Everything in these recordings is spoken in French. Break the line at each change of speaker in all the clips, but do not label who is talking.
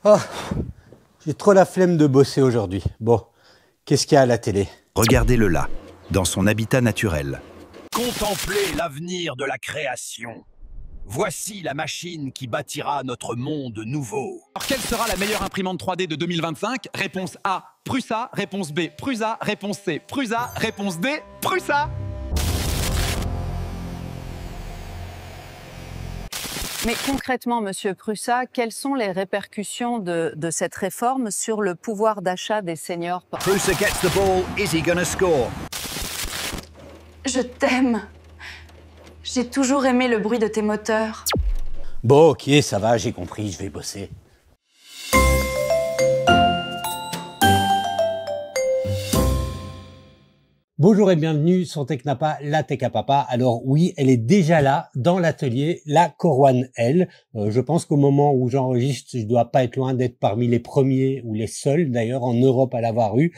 Oh, j'ai trop la flemme de bosser aujourd'hui. Bon, qu'est-ce qu'il y a à la télé?
Regardez-le là, dans son habitat naturel.
Contemplez l'avenir de la création. Voici la machine qui bâtira notre monde nouveau.
Alors, quelle sera la meilleure imprimante 3D de 2025? Réponse A, Prusa. Réponse B, Prusa. Réponse C, Prusa. Réponse D, Prusa.
Mais concrètement, Monsieur Prusa, quelles sont les répercussions de cette réforme sur le pouvoir d'achat des seniors?
Prusa gets the ball. Is he gonna score?
Je t'aime. J'ai toujours aimé le bruit de tes moteurs.
Bon, ok, ça va, j'ai compris, je vais bosser. Bonjour et bienvenue sur Technapa, la Tech à Papa. Alors oui, elle est déjà là, dans l'atelier, la Core One L. Je pense qu'au moment où j'enregistre, je dois pas être loin d'être parmi les premiers ou les seuls d'ailleurs en Europe à l'avoir eu.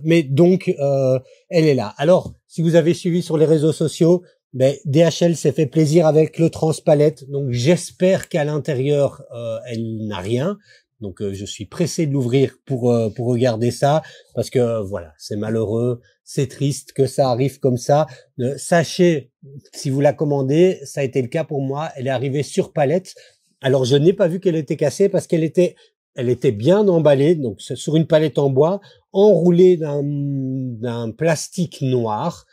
Mais donc, elle est là. Alors, si vous avez suivi sur les réseaux sociaux, DHL s'est fait plaisir avec le transpalette. Donc j'espère qu'à l'intérieur, elle n'a rien. Donc je suis pressé de l'ouvrir pour regarder ça parce que voilà, c'est malheureux, c'est triste que ça arrive comme ça. Sachez, si vous la commandez, ça a été le cas pour moi, elle est arrivée sur palette. Alors je n'ai pas vu qu'elle était cassée parce qu'elle était bien emballée, donc sur une palette en bois, enroulée d'un plastique noir.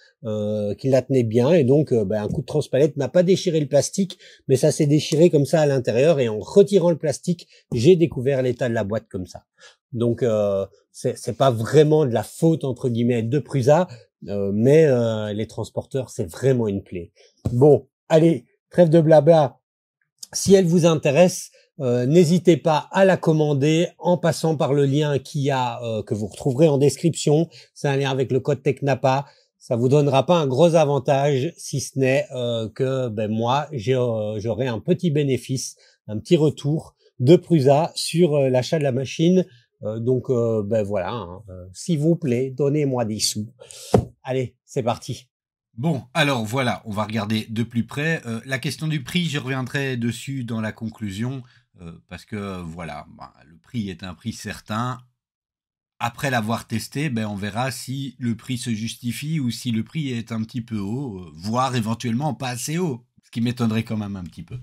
Qui la tenait bien et donc un coup de transpalette n'a pas déchiré le plastique mais ça s'est déchiré comme ça à l'intérieur et en retirant le plastique j'ai découvert l'état de la boîte comme ça. Donc c'est pas vraiment de la faute entre guillemets de Prusa mais les transporteurs c'est vraiment une plaie. Bon, allez, trêve de blabla. Si elle vous intéresse, n'hésitez pas à la commander en passant par le lien que vous retrouverez en description. C'est un lien avec le code Technapa. Ça vous donnera pas un gros avantage, si ce n'est que moi, j'aurai un petit bénéfice, un petit retour de Prusa sur l'achat de la machine. Donc voilà, hein, s'il vous plaît, donnez-moi des sous. Allez, c'est parti.
Bon, alors voilà, on va regarder de plus près. La question du prix, je reviendrai dessus dans la conclusion, parce que voilà, le prix est un prix certain. Après l'avoir testé, on verra si le prix se justifie ou si le prix est un petit peu haut, voire éventuellement pas assez haut, ce qui m'étonnerait quand même un petit peu.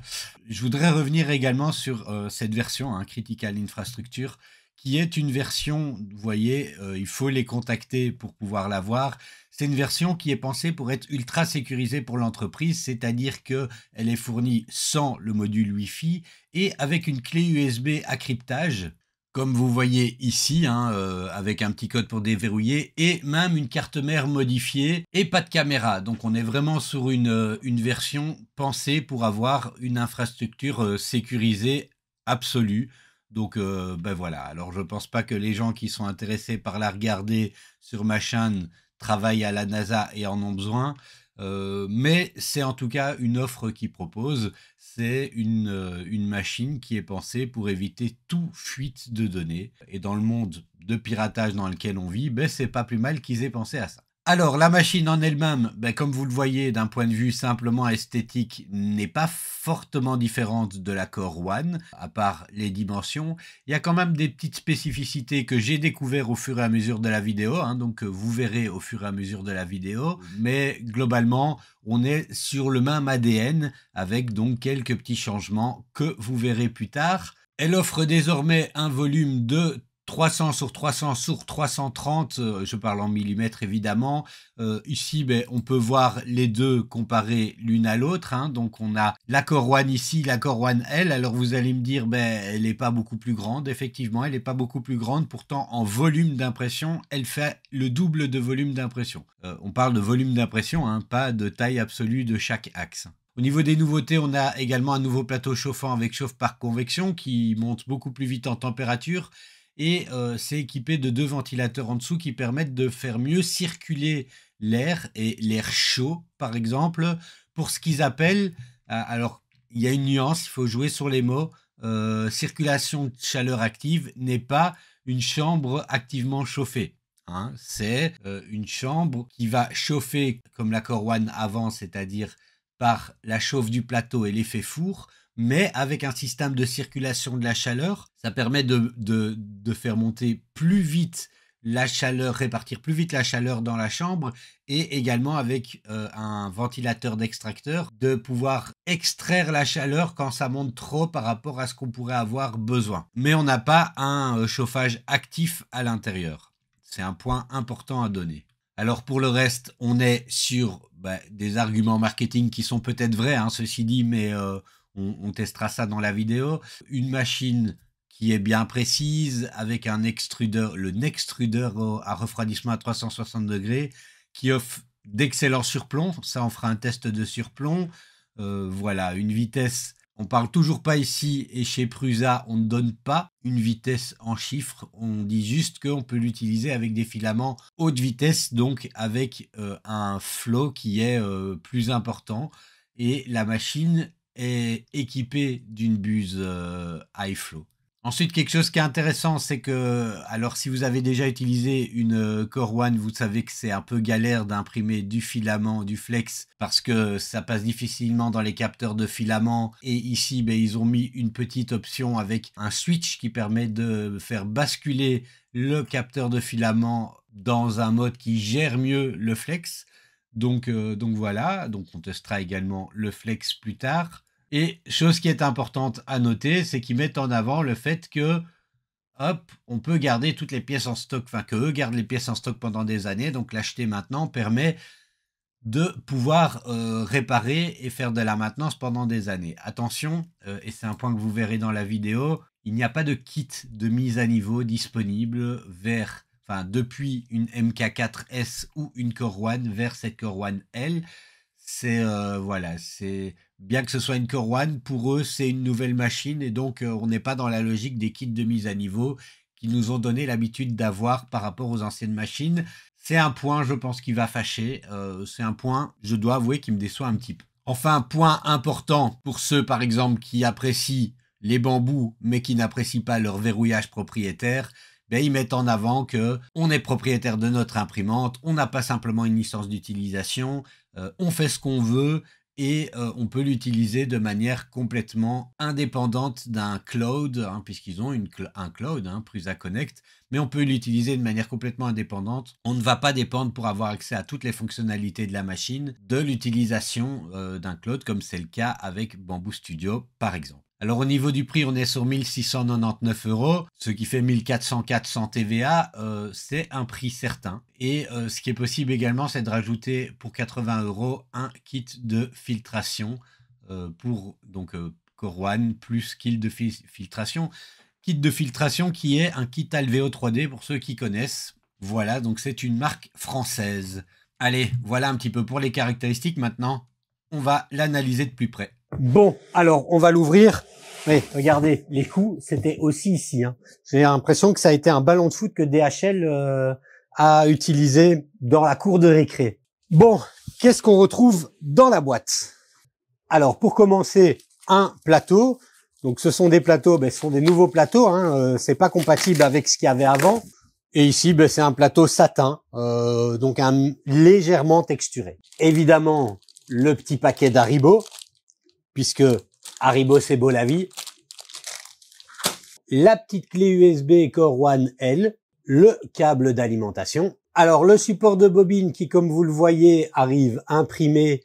Je voudrais revenir également sur cette version, Critical Infrastructure, qui est une version, vous voyez, il faut les contacter pour pouvoir l'avoir. C'est une version qui est pensée pour être ultra sécurisée pour l'entreprise, c'est-à-dire qu'elle est fournie sans le module Wi-Fi et avec une clé USB à cryptage, comme vous voyez ici, avec un petit code pour déverrouiller et même une carte mère modifiée et pas de caméra. Donc on est vraiment sur une version pensée pour avoir une infrastructure sécurisée absolue. Donc voilà, alors je pense pas que les gens qui sont intéressés par la regarder sur ma chaîne travaillent à la NASA et en ont besoin. Mais c'est en tout cas une offre qui propose, c'est une machine qui est pensée pour éviter toute fuite de données. Et dans le monde de piratage dans lequel on vit, c'est pas plus mal qu'ils aient pensé à ça. Alors la machine en elle-même, comme vous le voyez d'un point de vue simplement esthétique, n'est pas fortement différente de la Core One, à part les dimensions. Il y a quand même des petites spécificités que j'ai découvert au fur et à mesure de la vidéo, donc vous verrez au fur et à mesure de la vidéo. Mais globalement, on est sur le même ADN avec donc quelques petits changements que vous verrez plus tard. Elle offre désormais un volume de 300 sur 300 sur 330, je parle en millimètres évidemment. Ici, on peut voir les deux comparés l'une à l'autre. Donc on a la Core One ici, la Core One L. Alors vous allez me dire, elle n'est pas beaucoup plus grande. Effectivement, elle n'est pas beaucoup plus grande. Pourtant, en volume d'impression, elle fait le double de volume d'impression. On parle de volume d'impression, pas de taille absolue de chaque axe. Au niveau des nouveautés, on a également un nouveau plateau chauffant avec chauffe par convection qui monte beaucoup plus vite en température. Et c'est équipé de 2 ventilateurs en dessous qui permettent de faire mieux circuler l'air et l'air chaud, par exemple, pour ce qu'ils appellent, alors il y a une nuance, il faut jouer sur les mots, circulation de chaleur active n'est pas une chambre activement chauffée. C'est une chambre qui va chauffer comme la Core One avant, c'est-à-dire par la chauffe du plateau et l'effet four, mais avec un système de circulation de la chaleur, ça permet de faire monter plus vite la chaleur, répartir plus vite la chaleur dans la chambre, et également avec un ventilateur d'extracteur, de pouvoir extraire la chaleur quand ça monte trop par rapport à ce qu'on pourrait avoir besoin. Mais on n'a pas un chauffage actif à l'intérieur. C'est un point important à donner. Alors pour le reste, on est sur des arguments marketing qui sont peut-être vrais, hein, ceci dit, mais on testera ça dans la vidéo. Une machine qui est bien précise, avec un extrudeur, le Nextrudeur à refroidissement à 360 degrés, qui offre d'excellents surplombs. Ça, on fera un test de surplomb. Voilà, une vitesse. On parle toujours pas ici, et chez Prusa, on ne donne pas une vitesse en chiffres. On dit juste qu'on peut l'utiliser avec des filaments haute vitesse, donc avec un flow qui est plus important. Et la machine est équipée d'une buse high flow. Ensuite, quelque chose qui est intéressant, c'est que, alors si vous avez déjà utilisé une Core One, vous savez que c'est un peu galère d'imprimer du filament, du flex, parce que ça passe difficilement dans les capteurs de filament. Et ici, ils ont mis une petite option avec un switch qui permet de faire basculer le capteur de filament dans un mode qui gère mieux le flex. Donc voilà, donc on testera également le flex plus tard. Et chose qui est importante à noter, c'est qu'ils mettent en avant le fait que, hop, on peut garder toutes les pièces en stock, enfin que eux gardent les pièces en stock pendant des années, donc l'acheter maintenant permet de pouvoir réparer et faire de la maintenance pendant des années. Attention, et c'est un point que vous verrez dans la vidéo, il n'y a pas de kit de mise à niveau disponible depuis une MK4S ou une Core One vers cette Core One L. C'est bien que ce soit une Core One, pour eux c'est une nouvelle machine, et donc on n'est pas dans la logique des kits de mise à niveau qu'ils nous ont donné l'habitude d'avoir par rapport aux anciennes machines. C'est un point, je pense, qui va fâcher. C'est un point, je dois avouer, qui me déçoit un petit peu. Enfin, point important pour ceux, par exemple, qui apprécient les bambous, mais qui n'apprécient pas leur verrouillage propriétaire. Ils mettent en avant que on est propriétaire de notre imprimante, on n'a pas simplement une licence d'utilisation, on fait ce qu'on veut, et on peut l'utiliser de manière complètement indépendante d'un cloud, puisqu'ils ont un cloud, Prusa Connect, mais on peut l'utiliser de manière complètement indépendante. On ne va pas dépendre, pour avoir accès à toutes les fonctionnalités de la machine, de l'utilisation d'un cloud, comme c'est le cas avec Bamboo Studio par exemple. Alors au niveau du prix, on est sur 1699 €, ce qui fait 1404 sans TVA. C'est un prix certain. Et ce qui est possible également, c'est de rajouter pour 80 € un kit de filtration pour Core One plus kit de filtration. Kit de filtration qui est un kit Alveo 3D pour ceux qui connaissent. Voilà, donc c'est une marque française. Allez, voilà un petit peu pour les caractéristiques. Maintenant, on va l'analyser de plus près.
Bon, alors on va l'ouvrir. Oui, regardez, les coups, c'était aussi ici. J'ai l'impression que ça a été un ballon de foot que DHL a utilisé dans la cour de récré. Bon, qu'est-ce qu'on retrouve dans la boîte? Alors, pour commencer, un plateau. Donc, ce sont des plateaux, ce sont des nouveaux plateaux. C'est pas compatible avec ce qu'il y avait avant. Et ici, c'est un plateau satin, donc légèrement texturé. Évidemment, le petit paquet d'Haribo, puisque Haribo c'est beau la vie. La petite clé USB Core One L, le câble d'alimentation. Alors le support de bobine qui, comme vous le voyez, arrive imprimé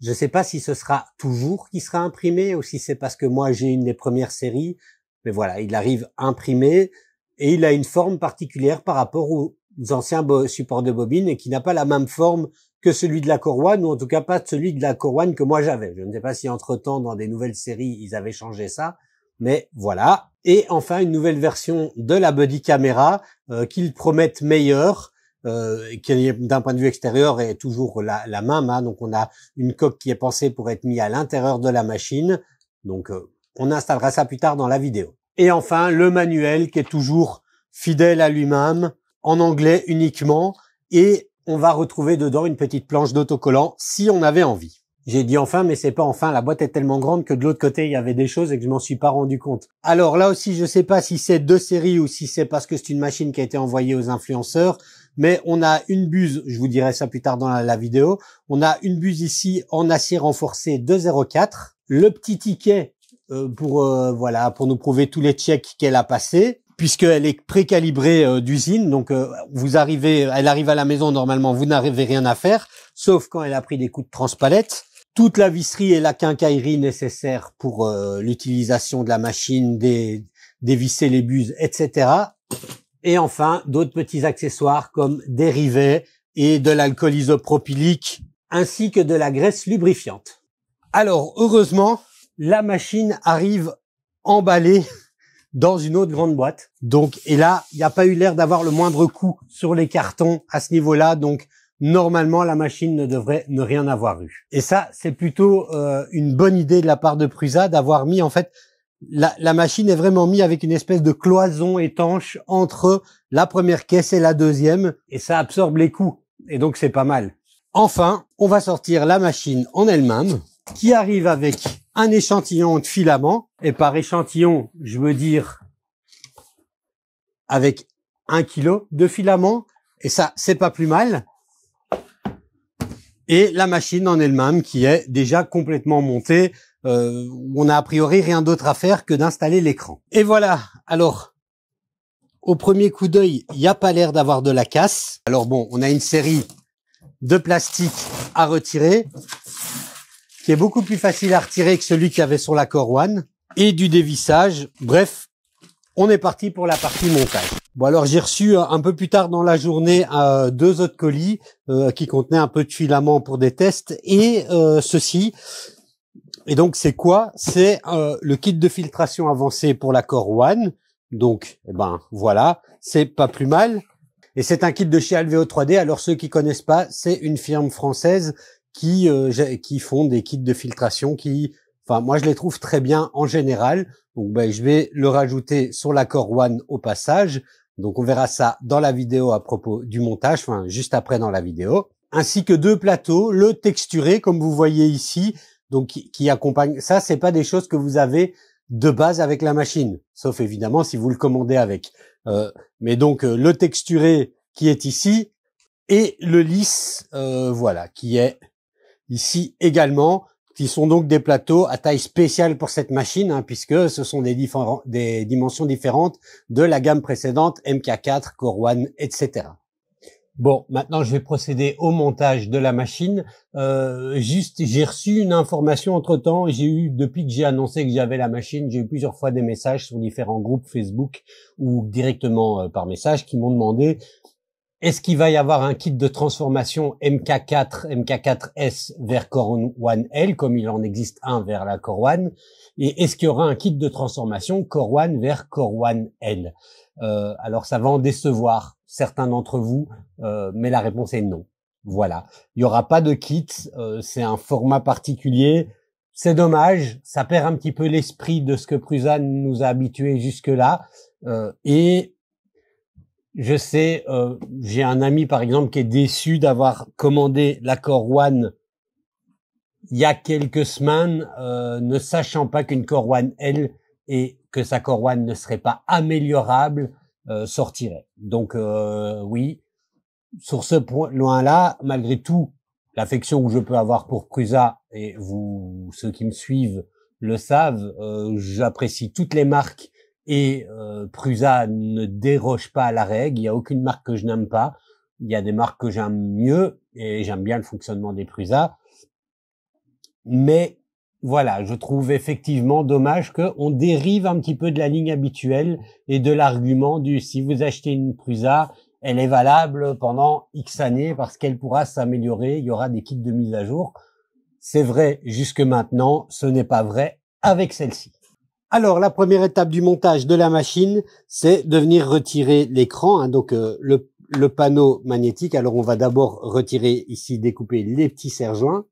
je sais pas si ce sera toujours qui sera imprimé ou si c'est parce que moi j'ai une des premières séries. Mais voilà, il arrive imprimé et il a une forme particulière par rapport aux anciens supports de bobine et qui n'a pas la même forme que celui de la Core One, ou en tout cas pas celui de la Core One que moi j'avais. Je ne sais pas si entre-temps, dans des nouvelles séries, ils avaient changé ça, mais voilà. Et enfin, une nouvelle version de la Buddy Camera qu'ils promettent meilleure, qui d'un point de vue extérieur est toujours la même. Donc on a une coque qui est pensée pour être mise à l'intérieur de la machine. Donc on installera ça plus tard dans la vidéo. Et enfin, le manuel qui est toujours fidèle à lui-même, en anglais uniquement, et on va retrouver dedans une petite planche d'autocollant si on avait envie. J'ai dit enfin, mais c'est pas enfin, la boîte est tellement grande que de l'autre côté il y avait des choses et que je m'en suis pas rendu compte. Alors là aussi, je sais pas si c'est de série ou si c'est parce que c'est une machine qui a été envoyée aux influenceurs, mais on a une buse, je vous dirai ça plus tard dans la vidéo, on a une buse ici en acier renforcé de 0,4, le petit ticket pour nous prouver tous les checks qu'elle a passés, puisqu'elle est précalibrée d'usine, donc elle arrive à la maison, normalement vous n'avez rien à faire, sauf quand elle a pris des coups de transpalette. Toute la visserie et la quincaillerie nécessaires pour l'utilisation de la machine, dévisser les buses, etc. Et enfin, d'autres petits accessoires comme des rivets et de l'alcool isopropylique, ainsi que de la graisse lubrifiante. Alors, heureusement, la machine arrive emballée dans une autre grande boîte. Donc, et là, il n'y a pas eu l'air d'avoir le moindre coup sur les cartons à ce niveau-là. Donc, normalement, la machine ne devrait ne rien avoir eu. Et ça, c'est plutôt une bonne idée de la part de Prusa d'avoir mis, en fait, la machine est vraiment mise avec une espèce de cloison étanche entre la première caisse et la deuxième, et ça absorbe les coups. Et donc, c'est pas mal. Enfin, on va sortir la machine en elle-même, qui arrive avec un échantillon de filament, et par échantillon, je veux dire avec 1 kg de filament, et ça, c'est pas plus mal. Et la machine en elle-même qui est déjà complètement montée, on a a priori rien d'autre à faire que d'installer l'écran. Et voilà, alors, au premier coup d'œil, il n'y a pas l'air d'avoir de la casse. Alors bon, on a une série de plastique à retirer, qui est beaucoup plus facile à retirer que celui qu'il y avait sur la Core One, et du dévissage. Bref, on est parti pour la partie montage. Bon, alors j'ai reçu un peu plus tard dans la journée 2 autres colis qui contenaient un peu de filament pour des tests et ceci. Et donc c'est quoi? C'est le kit de filtration avancé pour la Core One. Donc, eh ben voilà, c'est pas plus mal. Et c'est un kit de chez Alveo 3D. Alors ceux qui connaissent pas, c'est une firme française qui font des kits de filtration qui, enfin moi je les trouve très bien en général. Donc ben, je vais le rajouter sur la Core One au passage. Donc on verra ça dans la vidéo à propos du montage, enfin juste après dans la vidéo. Ainsi que 2 plateaux, le texturé comme vous voyez ici, donc qui accompagne. Ça, c'est pas des choses que vous avez de base avec la machine, sauf évidemment si vous le commandez avec. Mais donc le texturé qui est ici et le lisse, voilà, qui est ici également, qui sont donc des plateaux à taille spéciale pour cette machine, hein, puisque ce sont des dimensions différentes de la gamme précédente, MK4, Core One, etc. Bon, maintenant je vais procéder au montage de la machine. Juste, j'ai reçu une information entre-temps. Depuis que j'ai annoncé que j'avais la machine, j'ai eu plusieurs fois des messages sur différents groupes Facebook ou directement par message qui m'ont demandé est-ce qu'il va y avoir un kit de transformation MK4, MK4S vers Core One L, comme il en existe un vers la Core One, et est-ce qu'il y aura un kit de transformation Core One vers Core One L? Alors ça va en décevoir certains d'entre vous, mais la réponse est non. Voilà, il y aura pas de kit, c'est un format particulier. C'est dommage, ça perd un petit peu l'esprit de ce que Prusa nous a habitués jusque-là, et je sais, j'ai un ami par exemple qui est déçu d'avoir commandé la Core One il y a quelques semaines, ne sachant pas qu'une Core One L et que sa Core One ne serait pas améliorable, sortirait. Donc oui, sur ce point-là, malgré tout, l'affection que je peux avoir pour Prusa, et vous, ceux qui me suivent le savent, j'apprécie toutes les marques. Et Prusa ne déroge pas à la règle. Il n'y a aucune marque que je n'aime pas. Il y a des marques que j'aime mieux et j'aime bien le fonctionnement des Prusa. Mais voilà, je trouve effectivement dommage qu'on dérive un petit peu de la ligne habituelle et de l'argument du si vous achetez une Prusa, elle est valable pendant X années parce qu'elle pourra s'améliorer. Il y aura des kits de mise à jour. C'est vrai jusque maintenant, ce n'est pas vrai avec celle-ci. Alors, la première étape du montage de la machine, c'est de venir retirer l'écran, hein, donc le panneau magnétique. Alors, on va d'abord retirer ici, découper les petits serre-joints.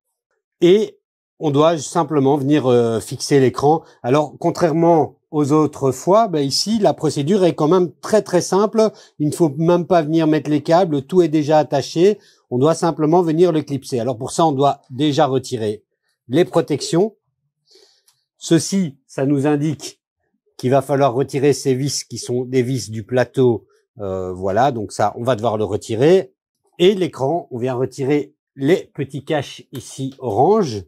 Et on doit simplement venir fixer l'écran. Alors, contrairement aux autres fois, ben ici, la procédure est quand même très très simple. Il ne faut même pas venir mettre les câbles, tout est déjà attaché. On doit simplement venir le clipser. Alors, pour ça, on doit déjà retirer les protections. Ceci, ça nous indique qu'il va falloir retirer ces vis qui sont des vis du plateau Voilà, donc ça, on va devoir le retirer. Et l'écran, on vient retirer les petits caches ici orange.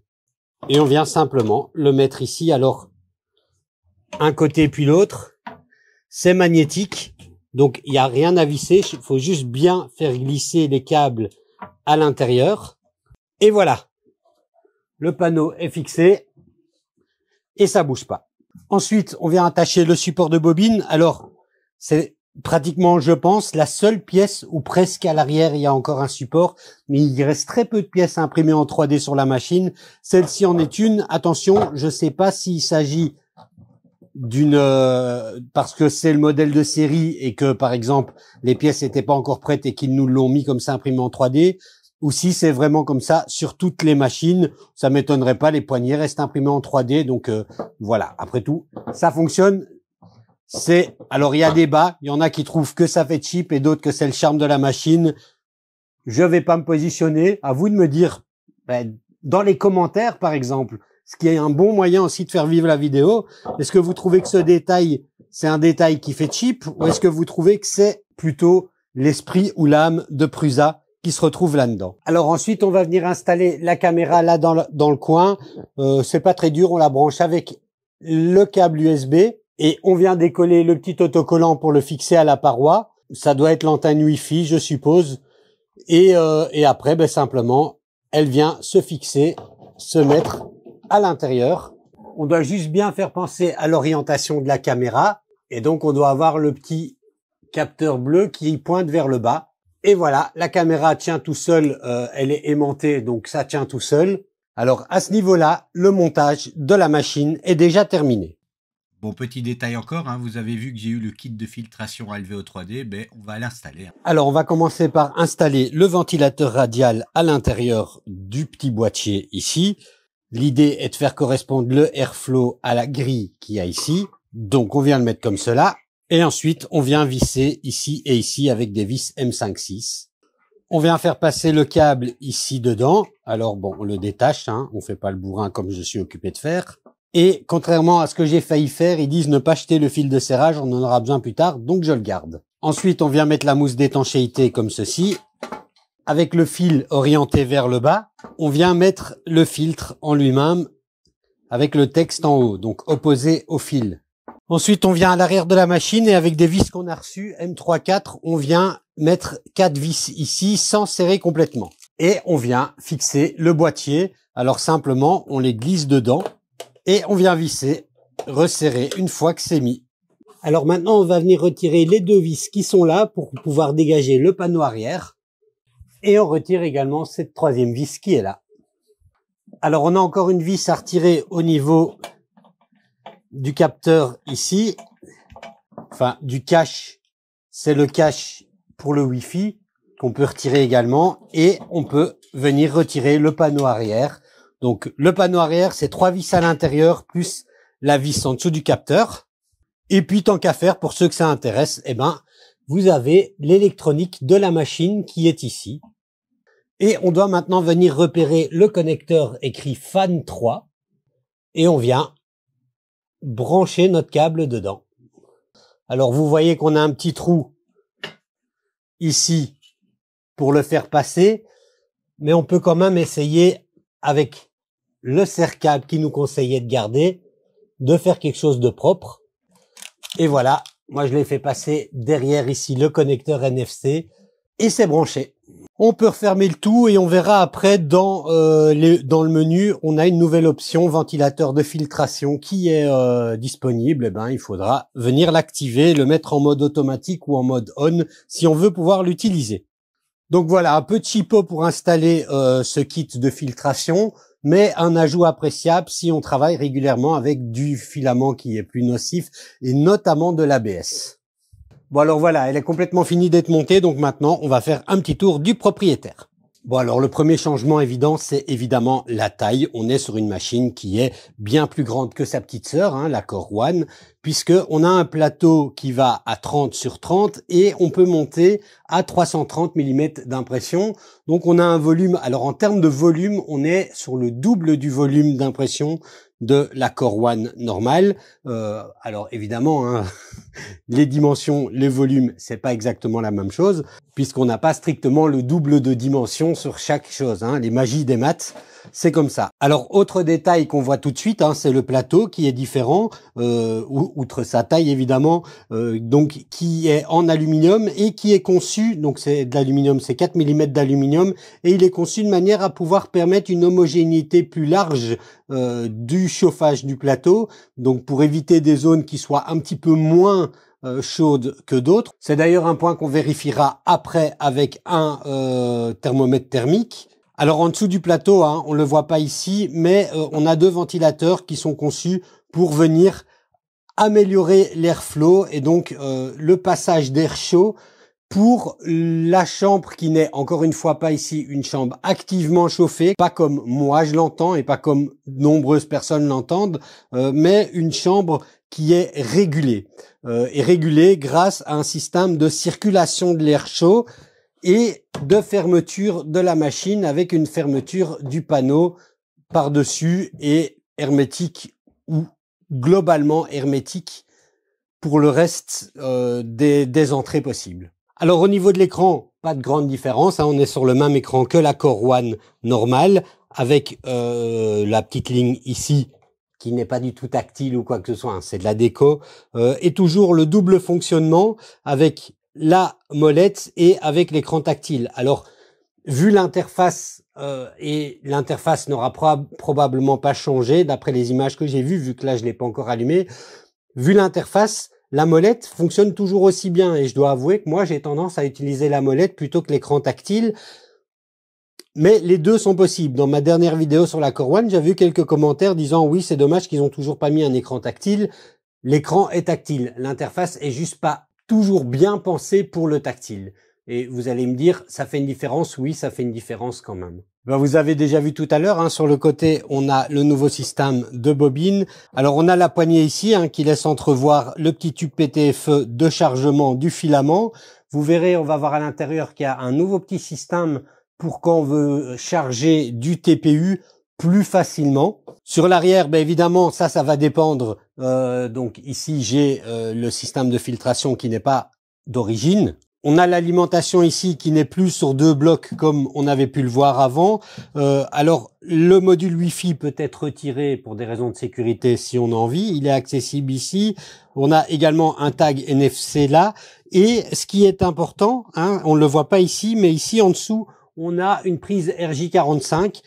Et on vient simplement le mettre ici. Alors, un côté puis l'autre. C'est magnétique. Donc, il n'y a rien à visser. Il faut juste bien faire glisser les câbles à l'intérieur. Et voilà. Le panneau est fixé. Et ça bouge pas. Ensuite, on vient attacher le support de bobine. Alors, c'est pratiquement, je pense, la seule pièce où presque à l'arrière, il y a encore un support. Mais il reste très peu de pièces imprimées en 3D sur la machine. Celle-ci en est une. Attention, je ne sais pas s'il s'agit d'une... parce que c'est le modèle de série et que, par exemple, les pièces n'étaient pas encore prêtes et qu'ils nous l'ont mis comme ça imprimé en 3D. Ou si c'est vraiment comme ça sur toutes les machines. Ça m'étonnerait pas, les poignées restent imprimées en 3D. Donc voilà, après tout, ça fonctionne. Alors il y a débat, il y en a qui trouvent que ça fait cheap et d'autres que c'est le charme de la machine. Je vais pas me positionner, à vous de me dire dans les commentaires par exemple, ce qui est un bon moyen aussi de faire vivre la vidéo. Est-ce que vous trouvez que ce détail, c'est un détail qui fait cheap ou est-ce que vous trouvez que c'est plutôt l'esprit ou l'âme de Prusa qui se retrouve là-dedans? Alors ensuite, on va venir installer la caméra là dans le coin. C'est pas très dur, on la branche avec le câble USB. Et on vient décoller le petit autocollant pour le fixer à la paroi. Ça doit être l'antenne Wi-Fi, je suppose. Et après, simplement, elle vient se fixer, se mettre à l'intérieur. On doit juste bien faire penser à l'orientation de la caméra. Et donc, on doit avoir le petit capteur bleu qui pointe vers le bas. Et voilà, la caméra tient tout seul. Elle est aimantée, donc ça tient tout seul. Alors, à ce niveau-là, le montage de la machine est déjà terminé.
Bon, petit détail encore, hein, vous avez vu que j'ai eu le kit de filtration Alveo 3D, on va l'installer.
Alors, on va commencer par installer le ventilateur radial à l'intérieur du petit boîtier ici. L'idée est de faire correspondre le airflow à la grille qu'il y a ici. Donc, on vient le mettre comme cela. Et ensuite, on vient visser ici et ici avec des vis M5.6. On vient faire passer le câble ici dedans. Alors, bon, on le détache, hein, on fait pas le bourrin comme je suis occupé de faire. Et contrairement à ce que j'ai failli faire, ils disent ne pas jeter le fil de serrage, on en aura besoin plus tard, donc je le garde. Ensuite, on vient mettre la mousse d'étanchéité comme ceci. Avec le fil orienté vers le bas, on vient mettre le filtre en lui-même avec le texte en haut, donc opposé au fil. Ensuite, on vient à l'arrière de la machine et avec des vis qu'on a reçues, M3-4, on vient mettre 4 vis ici sans serrer complètement. Et on vient fixer le boîtier. Alors simplement, on les glisse dedans. Et on vient visser, resserrer une fois que c'est mis. Alors maintenant, on va venir retirer les deux vis qui sont là pour pouvoir dégager le panneau arrière. Et on retire également cette troisième vis qui est là. Alors on a encore une vis à retirer au niveau du capteur ici. Enfin, du cache. C'est le cache pour le Wi-Fi qu'on peut retirer également. Et on peut venir retirer le panneau arrière. Donc, le panneau arrière, c'est 3 vis à l'intérieur, plus la vis en dessous du capteur. Et puis, tant qu'à faire, pour ceux que ça intéresse, vous avez l'électronique de la machine qui est ici. Et on doit maintenant venir repérer le connecteur écrit FAN 3. Et on vient brancher notre câble dedans. Alors, vous voyez qu'on a un petit trou ici pour le faire passer. Mais on peut quand même essayer avec le serre-câble qui nous conseillait de garder, de faire quelque chose de propre. Et voilà, moi je l'ai fait passer derrière ici le connecteur NFC et c'est branché. On peut refermer le tout et on verra après dans le menu, on a une nouvelle option ventilateur de filtration qui est disponible. Il faudra venir l'activer, le mettre en mode automatique ou en mode on si on veut pouvoir l'utiliser. Donc voilà, un peu cheapo pour installer ce kit de filtration, mais un ajout appréciable si on travaille régulièrement avec du filament qui est plus nocif, et notamment de l'ABS. Bon alors voilà, elle est complètement finie d'être montée, donc maintenant on va faire un petit tour du propriétaire. Bon alors le premier changement évident, c'est évidemment la taille. On est sur une machine qui est bien plus grande que sa petite sœur, hein, la Core One, puisque on a un plateau qui va à 30 sur 30 et on peut monter à 330 mm d'impression. Donc on a un volume, alors en termes de volume, on est sur le double du volume d'impression de la Core One normale. Alors évidemment, hein, les dimensions, les volumes, c'est pas exactement la même chose, puisqu'on n'a pas strictement le double de dimensions sur chaque chose, hein. Les magies des maths, c'est comme ça. Alors, autre détail qu'on voit tout de suite, hein, c'est le plateau qui est différent, outre sa taille évidemment, donc qui est en aluminium et qui est conçu, donc c'est de l'aluminium, c'est 4 mm d'aluminium, et il est conçu de manière à pouvoir permettre une homogénéité plus large du chauffage du plateau, donc pour éviter des zones qui soient un petit peu moins chaudes que d'autres. C'est d'ailleurs un point qu'on vérifiera après avec un thermomètre thermique. Alors en dessous du plateau, hein, on le voit pas ici, mais on a deux ventilateurs qui sont conçus pour venir améliorer l'airflow et donc le passage d'air chaud pour la chambre qui n'est encore une fois pas ici une chambre activement chauffée, pas comme moi je l'entends et pas comme nombreuses personnes l'entendent, mais une chambre qui est régulée, et régulée grâce à un système de circulation de l'air chaud et de fermeture de la machine avec une fermeture du panneau par-dessus et hermétique ou globalement hermétique pour le reste des entrées possibles. Alors au niveau de l'écran, pas de grande différence, hein, on est sur le même écran que la Core One normale avec la petite ligne ici qui n'est pas du tout tactile ou quoi que ce soit, hein, c'est de la déco, et toujours le double fonctionnement avec la molette et avec l'écran tactile. Alors, vu l'interface, et l'interface n'aura probablement pas changé d'après les images que j'ai vues, vu que là je l'ai pas encore allumé, vu l'interface, la molette fonctionne toujours aussi bien et je dois avouer que moi j'ai tendance à utiliser la molette plutôt que l'écran tactile. Mais les deux sont possibles. Dans ma dernière vidéo sur la Core One, j'avais vu quelques commentaires disant oui, c'est dommage qu'ils ont toujours pas mis un écran tactile. L'écran est tactile. L'interface est juste pas toujours bien pensée pour le tactile. Et vous allez me dire, ça fait une différence? Oui, ça fait une différence quand même. Ben, vous avez déjà vu tout à l'heure, hein, sur le côté, on a le nouveau système de bobine. Alors, on a la poignée ici, hein, qui laisse entrevoir le petit tube PTFE de chargement du filament. Vous verrez, on va voir à l'intérieur qu'il y a un nouveau petit système pour quand on veut charger du TPU plus facilement. Sur l'arrière, ben évidemment, ça va dépendre. Donc ici, j'ai le système de filtration qui n'est pas d'origine. On a l'alimentation ici qui n'est plus sur deux blocs comme on avait pu le voir avant. Alors, le module Wi-Fi peut être retiré pour des raisons de sécurité si on a envie. Il est accessible ici. On a également un tag NFC là. Et ce qui est important, hein, on ne le voit pas ici, mais ici en dessous, on a une prise RJ45.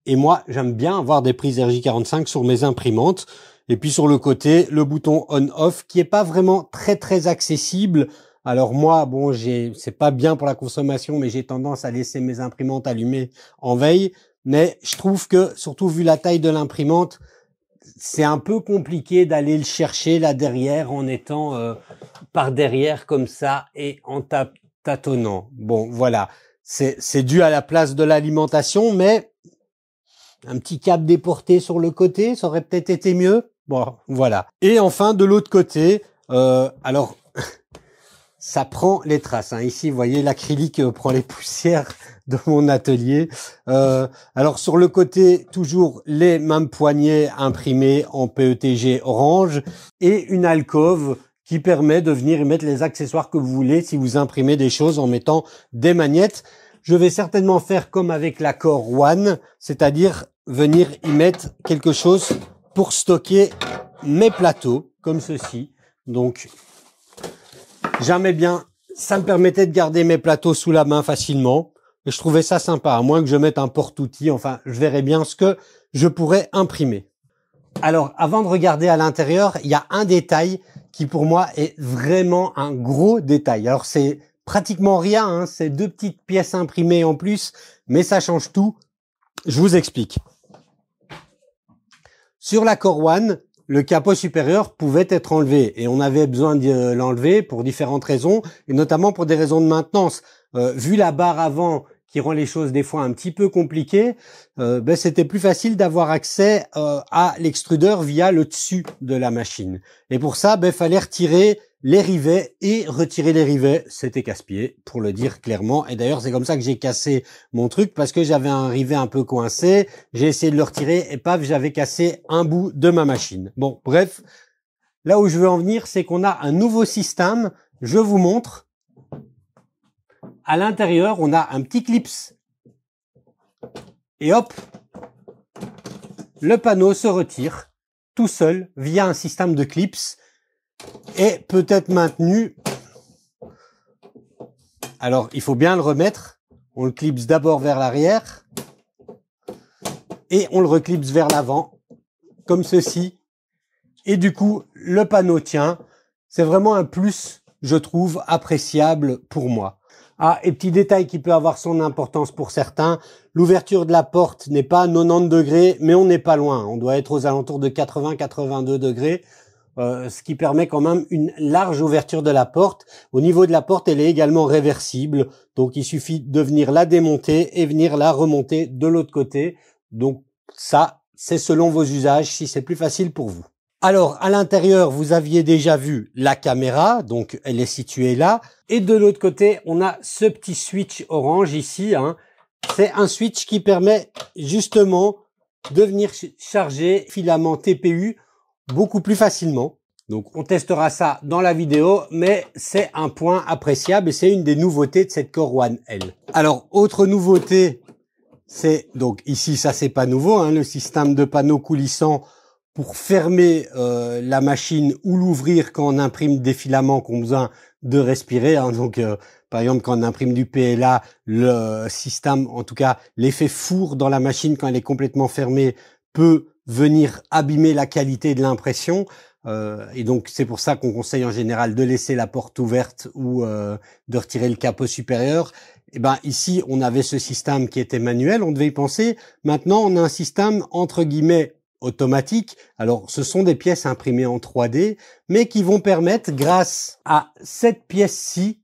Et moi, j'aime bien avoir des prises RJ45 sur mes imprimantes. Et puis sur le côté, le bouton on-off qui est pas vraiment très accessible. Alors moi, bon, c'est pas bien pour la consommation, mais j'ai tendance à laisser mes imprimantes allumées en veille. Mais je trouve que, surtout vu la taille de l'imprimante, c'est un peu compliqué d'aller le chercher là derrière en étant par derrière comme ça et en tâtonnant. Bon, voilà. C'est dû à la place de l'alimentation, mais un petit câble déporté sur le côté, ça aurait peut-être été mieux. Bon, voilà. Et enfin, de l'autre côté, alors, ça prend les traces. Hein. Ici, vous voyez, l'acrylique prend les poussières de mon atelier. Alors, sur le côté, toujours les mêmes poignées imprimées en PETG orange et une alcôve qui permet de venir y mettre les accessoires que vous voulez si vous imprimez des choses en mettant des magnettes. Je vais certainement faire comme avec la Core One, c'est-à-dire venir y mettre quelque chose pour stocker mes plateaux, comme ceci. Donc, j'aimais bien, ça me permettait de garder mes plateaux sous la main facilement. Et je trouvais ça sympa, à moins que je mette un porte-outils. Enfin, je verrai bien ce que je pourrais imprimer. Alors, avant de regarder à l'intérieur, il y a un détail qui pour moi est vraiment un gros détail. Alors c'est pratiquement rien, hein, c'est deux petites pièces imprimées en plus, mais ça change tout. Je vous explique. Sur la Core One, le capot supérieur pouvait être enlevé et on avait besoin de l'enlever pour différentes raisons et notamment pour des raisons de maintenance. Vu la barre avant qui rend les choses des fois un petit peu compliquées, c'était plus facile d'avoir accès à l'extrudeur via le dessus de la machine. Et pour ça, fallait retirer les rivets et retirer les rivets, c'était casse-pied, pour le dire clairement. Et d'ailleurs, c'est comme ça que j'ai cassé mon truc parce que j'avais un rivet un peu coincé. J'ai essayé de le retirer et paf, j'avais cassé un bout de ma machine. Bon, bref, Là où je veux en venir, c'est qu'on a un nouveau système. Je vous montre. À l'intérieur, on a un petit clips. Et hop, le panneau se retire tout seul via un système de clips et peut être maintenu. Alors, il faut bien le remettre. On le clipse d'abord vers l'arrière et on le reclipse vers l'avant, comme ceci. Et du coup, le panneau tient. C'est vraiment un plus, je trouve, appréciable pour moi. Ah, et petit détail qui peut avoir son importance pour certains, l'ouverture de la porte n'est pas à 90 degrés, mais on n'est pas loin. On doit être aux alentours de 80-82 degrés, ce qui permet quand même une large ouverture de la porte. Au niveau de la porte, elle est également réversible, donc il suffit de venir la démonter et venir la remonter de l'autre côté. Donc ça, c'est selon vos usages, si c'est plus facile pour vous. Alors, à l'intérieur, vous aviez déjà vu la caméra, donc elle est située là. Et de l'autre côté, on a ce petit switch orange ici. C'est un switch qui permet justement de venir charger filament TPU beaucoup plus facilement. Donc, on testera ça dans la vidéo, mais c'est un point appréciable et c'est une des nouveautés de cette Core One L. Alors, autre nouveauté, c'est donc ici, ça c'est pas nouveau, le système de panneaux coulissants pour fermer la machine ou l'ouvrir quand on imprime des filaments qui ont besoin de respirer. Donc, par exemple, quand on imprime du PLA, le système, en tout cas, l'effet four dans la machine quand elle est complètement fermée peut venir abîmer la qualité de l'impression. Et donc, c'est pour ça qu'on conseille en général de laisser la porte ouverte ou de retirer le capot supérieur. Et ben ici, on avait ce système qui était manuel, on devait y penser. Maintenant, on a un système entre guillemets automatique. Alors, ce sont des pièces imprimées en 3D, mais qui vont permettre, grâce à cette pièce-ci,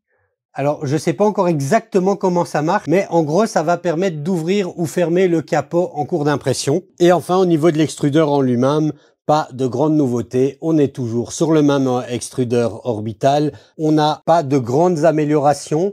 alors je ne sais pas encore exactement comment ça marche, mais en gros, ça va permettre d'ouvrir ou fermer le capot en cours d'impression. Et enfin, au niveau de l'extrudeur en lui-même, pas de grande nouveauté. On est toujours sur le même extrudeur orbital. On n'a pas de grandes améliorations.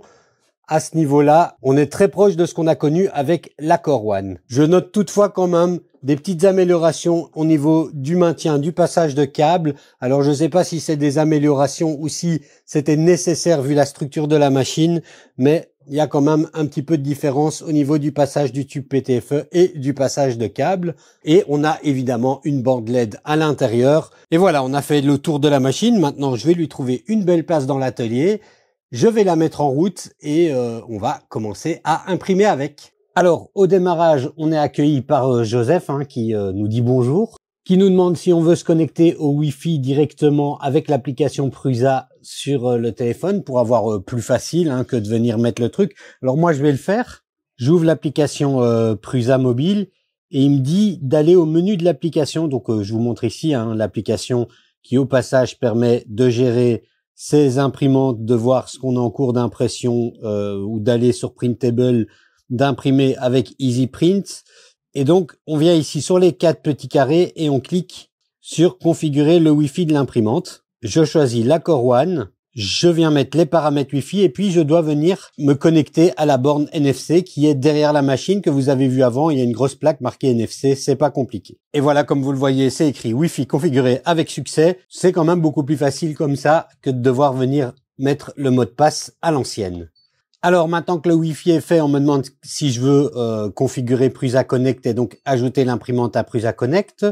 À ce niveau-là, on est très proche de ce qu'on a connu avec la Core One. Je note toutefois quand même des petites améliorations au niveau du maintien du passage de câble. Alors je ne sais pas si c'est des améliorations ou si c'était nécessaire vu la structure de la machine, mais il y a quand même un petit peu de différence au niveau du passage du tube PTFE et du passage de câble. Et on a évidemment une bande LED à l'intérieur. Et voilà, on a fait le tour de la machine. Maintenant, je vais lui trouver une belle place dans l'atelier. Je vais la mettre en route et on va commencer à imprimer avec. Alors, au démarrage, on est accueilli par Joseph qui nous dit bonjour, qui nous demande si on veut se connecter au Wi-Fi directement avec l'application Prusa sur le téléphone pour avoir plus facile que de venir mettre le truc. Alors moi, je vais le faire. J'ouvre l'application Prusa mobile et il me dit d'aller au menu de l'application. Donc, je vous montre ici l'application qui, au passage, permet de gérer ces imprimantes, de voir ce qu'on a en cours d'impression ou d'aller sur Printable, d'imprimer avec Easy Print. Et donc, on vient ici sur les 4 petits carrés et on clique sur configurer le Wi-Fi de l'imprimante. Je choisis la Core One. Je viens mettre les paramètres Wi-Fi et puis je dois venir me connecter à la borne NFC qui est derrière la machine que vous avez vu avant. Il y a une grosse plaque marquée NFC, c'est pas compliqué. Et voilà, comme vous le voyez, c'est écrit Wi-Fi configuré avec succès. C'est quand même beaucoup plus facile comme ça que de devoir venir mettre le mot de passe à l'ancienne. Alors maintenant que le Wi-Fi est fait, on me demande si je veux configurer Prusa Connect et donc ajouter l'imprimante à Prusa Connect.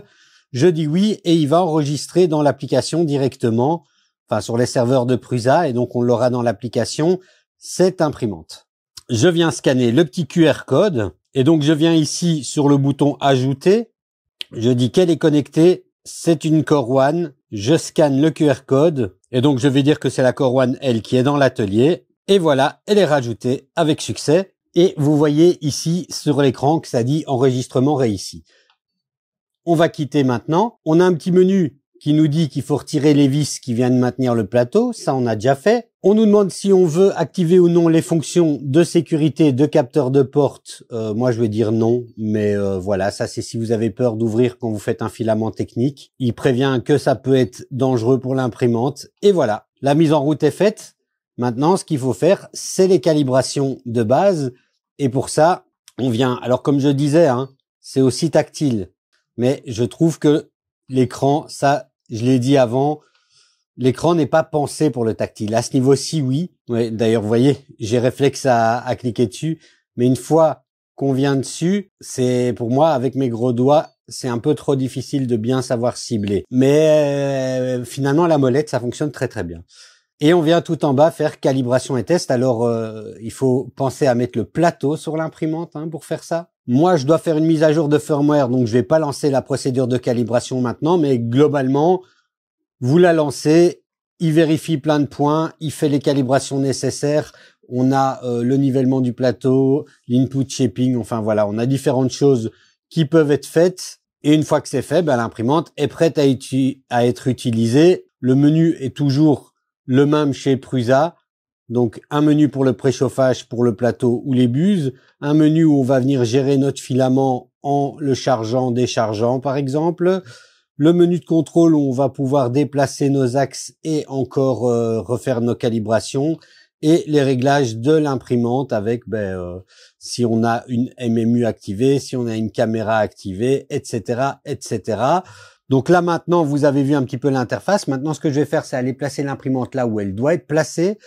Je dis oui et il va enregistrer dans l'application directement, enfin sur les serveurs de Prusa, et donc on l'aura dans l'application, cette imprimante. Je viens scanner le petit QR code et donc je viens ici sur le bouton ajouter. Je dis qu'elle est connectée, c'est une Core One. Je scanne le QR code et donc je vais dire que c'est la Core One L qui est dans l'atelier. Et voilà, elle est rajoutée avec succès. Et vous voyez ici sur l'écran que ça dit enregistrement réussi. On va quitter maintenant. On a un petit menu qui nous dit qu'il faut retirer les vis qui viennent maintenir le plateau. Ça, on a déjà fait. On nous demande si on veut activer ou non les fonctions de sécurité de capteur de porte. Moi, je vais dire non. Mais voilà, ça c'est si vous avez peur d'ouvrir quand vous faites un filament technique. Il prévient que ça peut être dangereux pour l'imprimante. Et voilà, la mise en route est faite. Maintenant, ce qu'il faut faire, c'est les calibrations de base. Et pour ça, on vient... Alors, comme je disais, c'est aussi tactile. Mais je trouve que l'écran, ça, je l'ai dit avant, l'écran n'est pas pensé pour le tactile. À ce niveau-ci, oui. Ouais, d'ailleurs, vous voyez, j'ai réflexe à cliquer dessus. Mais une fois qu'on vient dessus, c'est pour moi, avec mes gros doigts, c'est un peu trop difficile de bien savoir cibler. Mais finalement, la molette, ça fonctionne très très bien. Et on vient tout en bas faire calibration et test. Alors, il faut penser à mettre le plateau sur l'imprimante pour faire ça. Moi, je dois faire une mise à jour de firmware, donc je vais pas lancer la procédure de calibration maintenant, mais globalement, vous la lancez, il vérifie plein de points, il fait les calibrations nécessaires. On a le nivellement du plateau, l'input shaping, enfin voilà, on a différentes choses qui peuvent être faites. Et une fois que c'est fait, l'imprimante est prête à être utilisée. Le menu est toujours le même chez Prusa. Donc, un menu pour le préchauffage pour le plateau ou les buses. Un menu où on va venir gérer notre filament en le chargeant, déchargeant, par exemple. Le menu de contrôle où on va pouvoir déplacer nos axes et encore refaire nos calibrations. Et les réglages de l'imprimante avec si on a une MMU activée, si on a une caméra activée, etc., etc. Donc là, maintenant, vous avez vu un petit peu l'interface. Maintenant, ce que je vais faire, c'est aller placer l'imprimante là où elle doit être placée.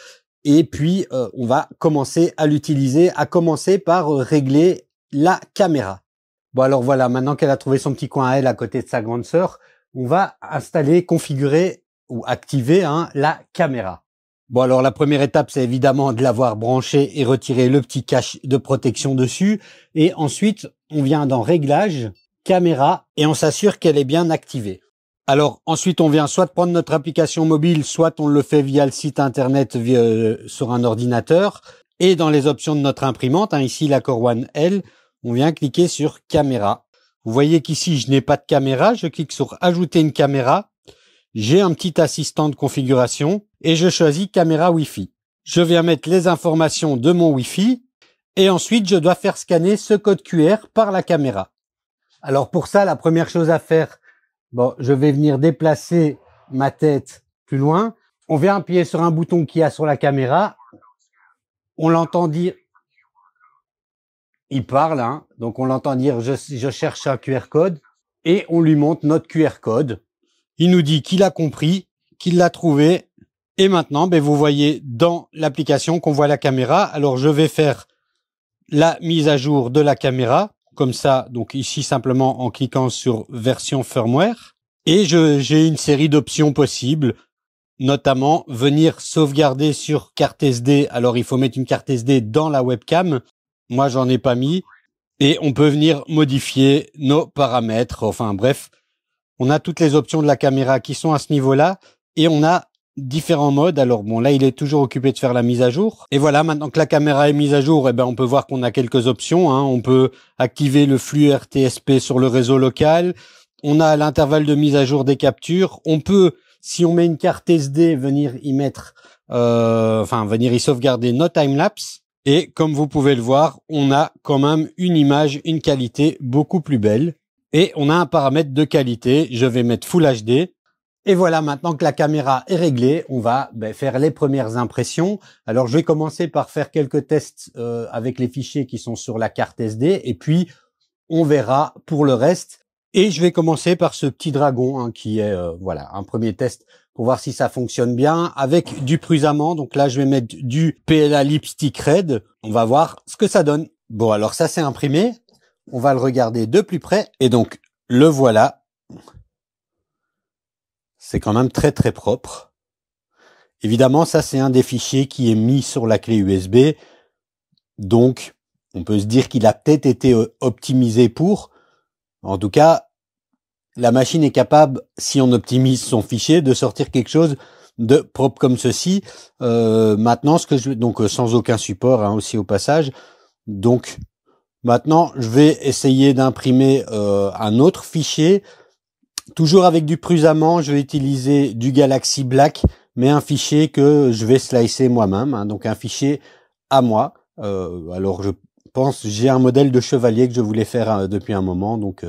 Et puis, on va commencer à l'utiliser, à commencer par régler la caméra. Bon, alors voilà, maintenant qu'elle a trouvé son petit coin à elle à côté de sa grande sœur, on va installer, configurer ou activer la caméra. Bon, alors la première étape, c'est évidemment de l'avoir branché et retirer le petit cache de protection dessus. Et ensuite, on vient dans Réglages, Caméra, et on s'assure qu'elle est bien activée. Alors ensuite, on vient soit prendre notre application mobile, soit on le fait via le site internet sur un ordinateur. Et dans les options de notre imprimante, ici la Core One L, on vient cliquer sur Caméra. Vous voyez qu'ici, je n'ai pas de caméra. Je clique sur Ajouter une caméra. J'ai un petit assistant de configuration et je choisis caméra Wi-Fi. Je viens mettre les informations de mon Wi-Fi et ensuite je dois faire scanner ce code QR par la caméra. Alors pour ça, la première chose à faire, je vais venir déplacer ma tête plus loin. On vient appuyer sur un bouton qu'il y a sur la caméra. On l'entend dire, il parle, donc on l'entend dire je cherche un QR code et on lui montre notre QR code. Il nous dit qu'il a compris, qu'il l'a trouvé. Et maintenant, vous voyez dans l'application qu'on voit la caméra. Alors, je vais faire la mise à jour de la caméra. Comme ça, donc ici, simplement en cliquant sur version firmware. Et j'ai une série d'options possibles, notamment venir sauvegarder sur carte SD. Alors, il faut mettre une carte SD dans la webcam. Moi, j'en ai pas mis. Et on peut venir modifier nos paramètres. Enfin, bref. On a toutes les options de la caméra qui sont à ce niveau-là et on a différents modes. Alors là, il est toujours occupé de faire la mise à jour. Et voilà, maintenant que la caméra est mise à jour, on peut voir qu'on a quelques options. On peut activer le flux RTSP sur le réseau local. On a l'intervalle de mise à jour des captures. On peut, si on met une carte SD, venir y mettre, venir y sauvegarder nos timelapse. Et comme vous pouvez le voir, on a quand même une image, une qualité beaucoup plus belle. Et on a un paramètre de qualité, je vais mettre Full HD. Et voilà, maintenant que la caméra est réglée, on va faire les premières impressions. Alors, je vais commencer par faire quelques tests avec les fichiers qui sont sur la carte SD. Et puis, on verra pour le reste. Et je vais commencer par ce petit dragon qui est un premier test pour voir si ça fonctionne bien avec du Prusaman. Donc là, je vais mettre du PLA Lipstick Red. On va voir ce que ça donne. Bon, alors ça, c'est imprimé. On va le regarder de plus près. Et donc, le voilà. C'est quand même très, très propre. Évidemment, ça, c'est un des fichiers qui est mis sur la clé USB. Donc, on peut se dire qu'il a peut-être été optimisé pour. En tout cas, la machine est capable, si on optimise son fichier, de sortir quelque chose de propre comme ceci. Maintenant, donc sans aucun support aussi au passage. Donc, maintenant, je vais essayer d'imprimer un autre fichier. Toujours avec du Prusaman, je vais utiliser du Galaxy Black, mais un fichier que je vais slicer moi-même, donc un fichier à moi. Alors, je pense, j'ai un modèle de chevalier que je voulais faire depuis un moment, donc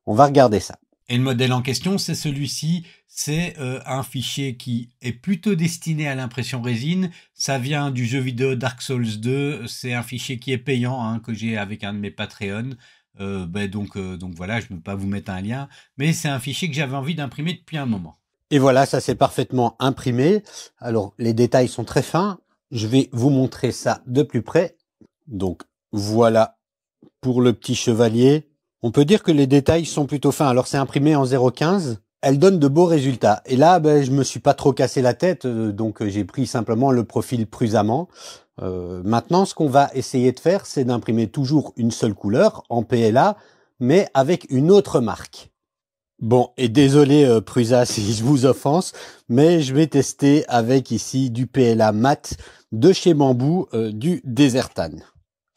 on va regarder ça.
Et le modèle en question, c'est celui-ci. C'est un fichier qui est plutôt destiné à l'impression résine. Ça vient du jeu vidéo Dark Souls 2. C'est un fichier qui est payant, que j'ai avec un de mes Patreon. Donc voilà, je ne peux pas vous mettre un lien. Mais c'est un fichier que j'avais envie d'imprimer depuis un moment.
Et voilà, ça c'est parfaitement imprimé. Alors, les détails sont très fins. Je vais vous montrer ça de plus près. Donc, voilà pour le petit chevalier. On peut dire que les détails sont plutôt fins. Alors, c'est imprimé en 0,15. Elle donne de beaux résultats. Et là, je me suis pas trop cassé la tête, donc j'ai pris simplement le profil prudemment. Maintenant, ce qu'on va essayer de faire, c'est d'imprimer toujours une seule couleur en PLA, mais avec une autre marque. Bon, et désolé Prusa si je vous offense, mais je vais tester avec ici du PLA mat de chez Bamboo, du Desertan.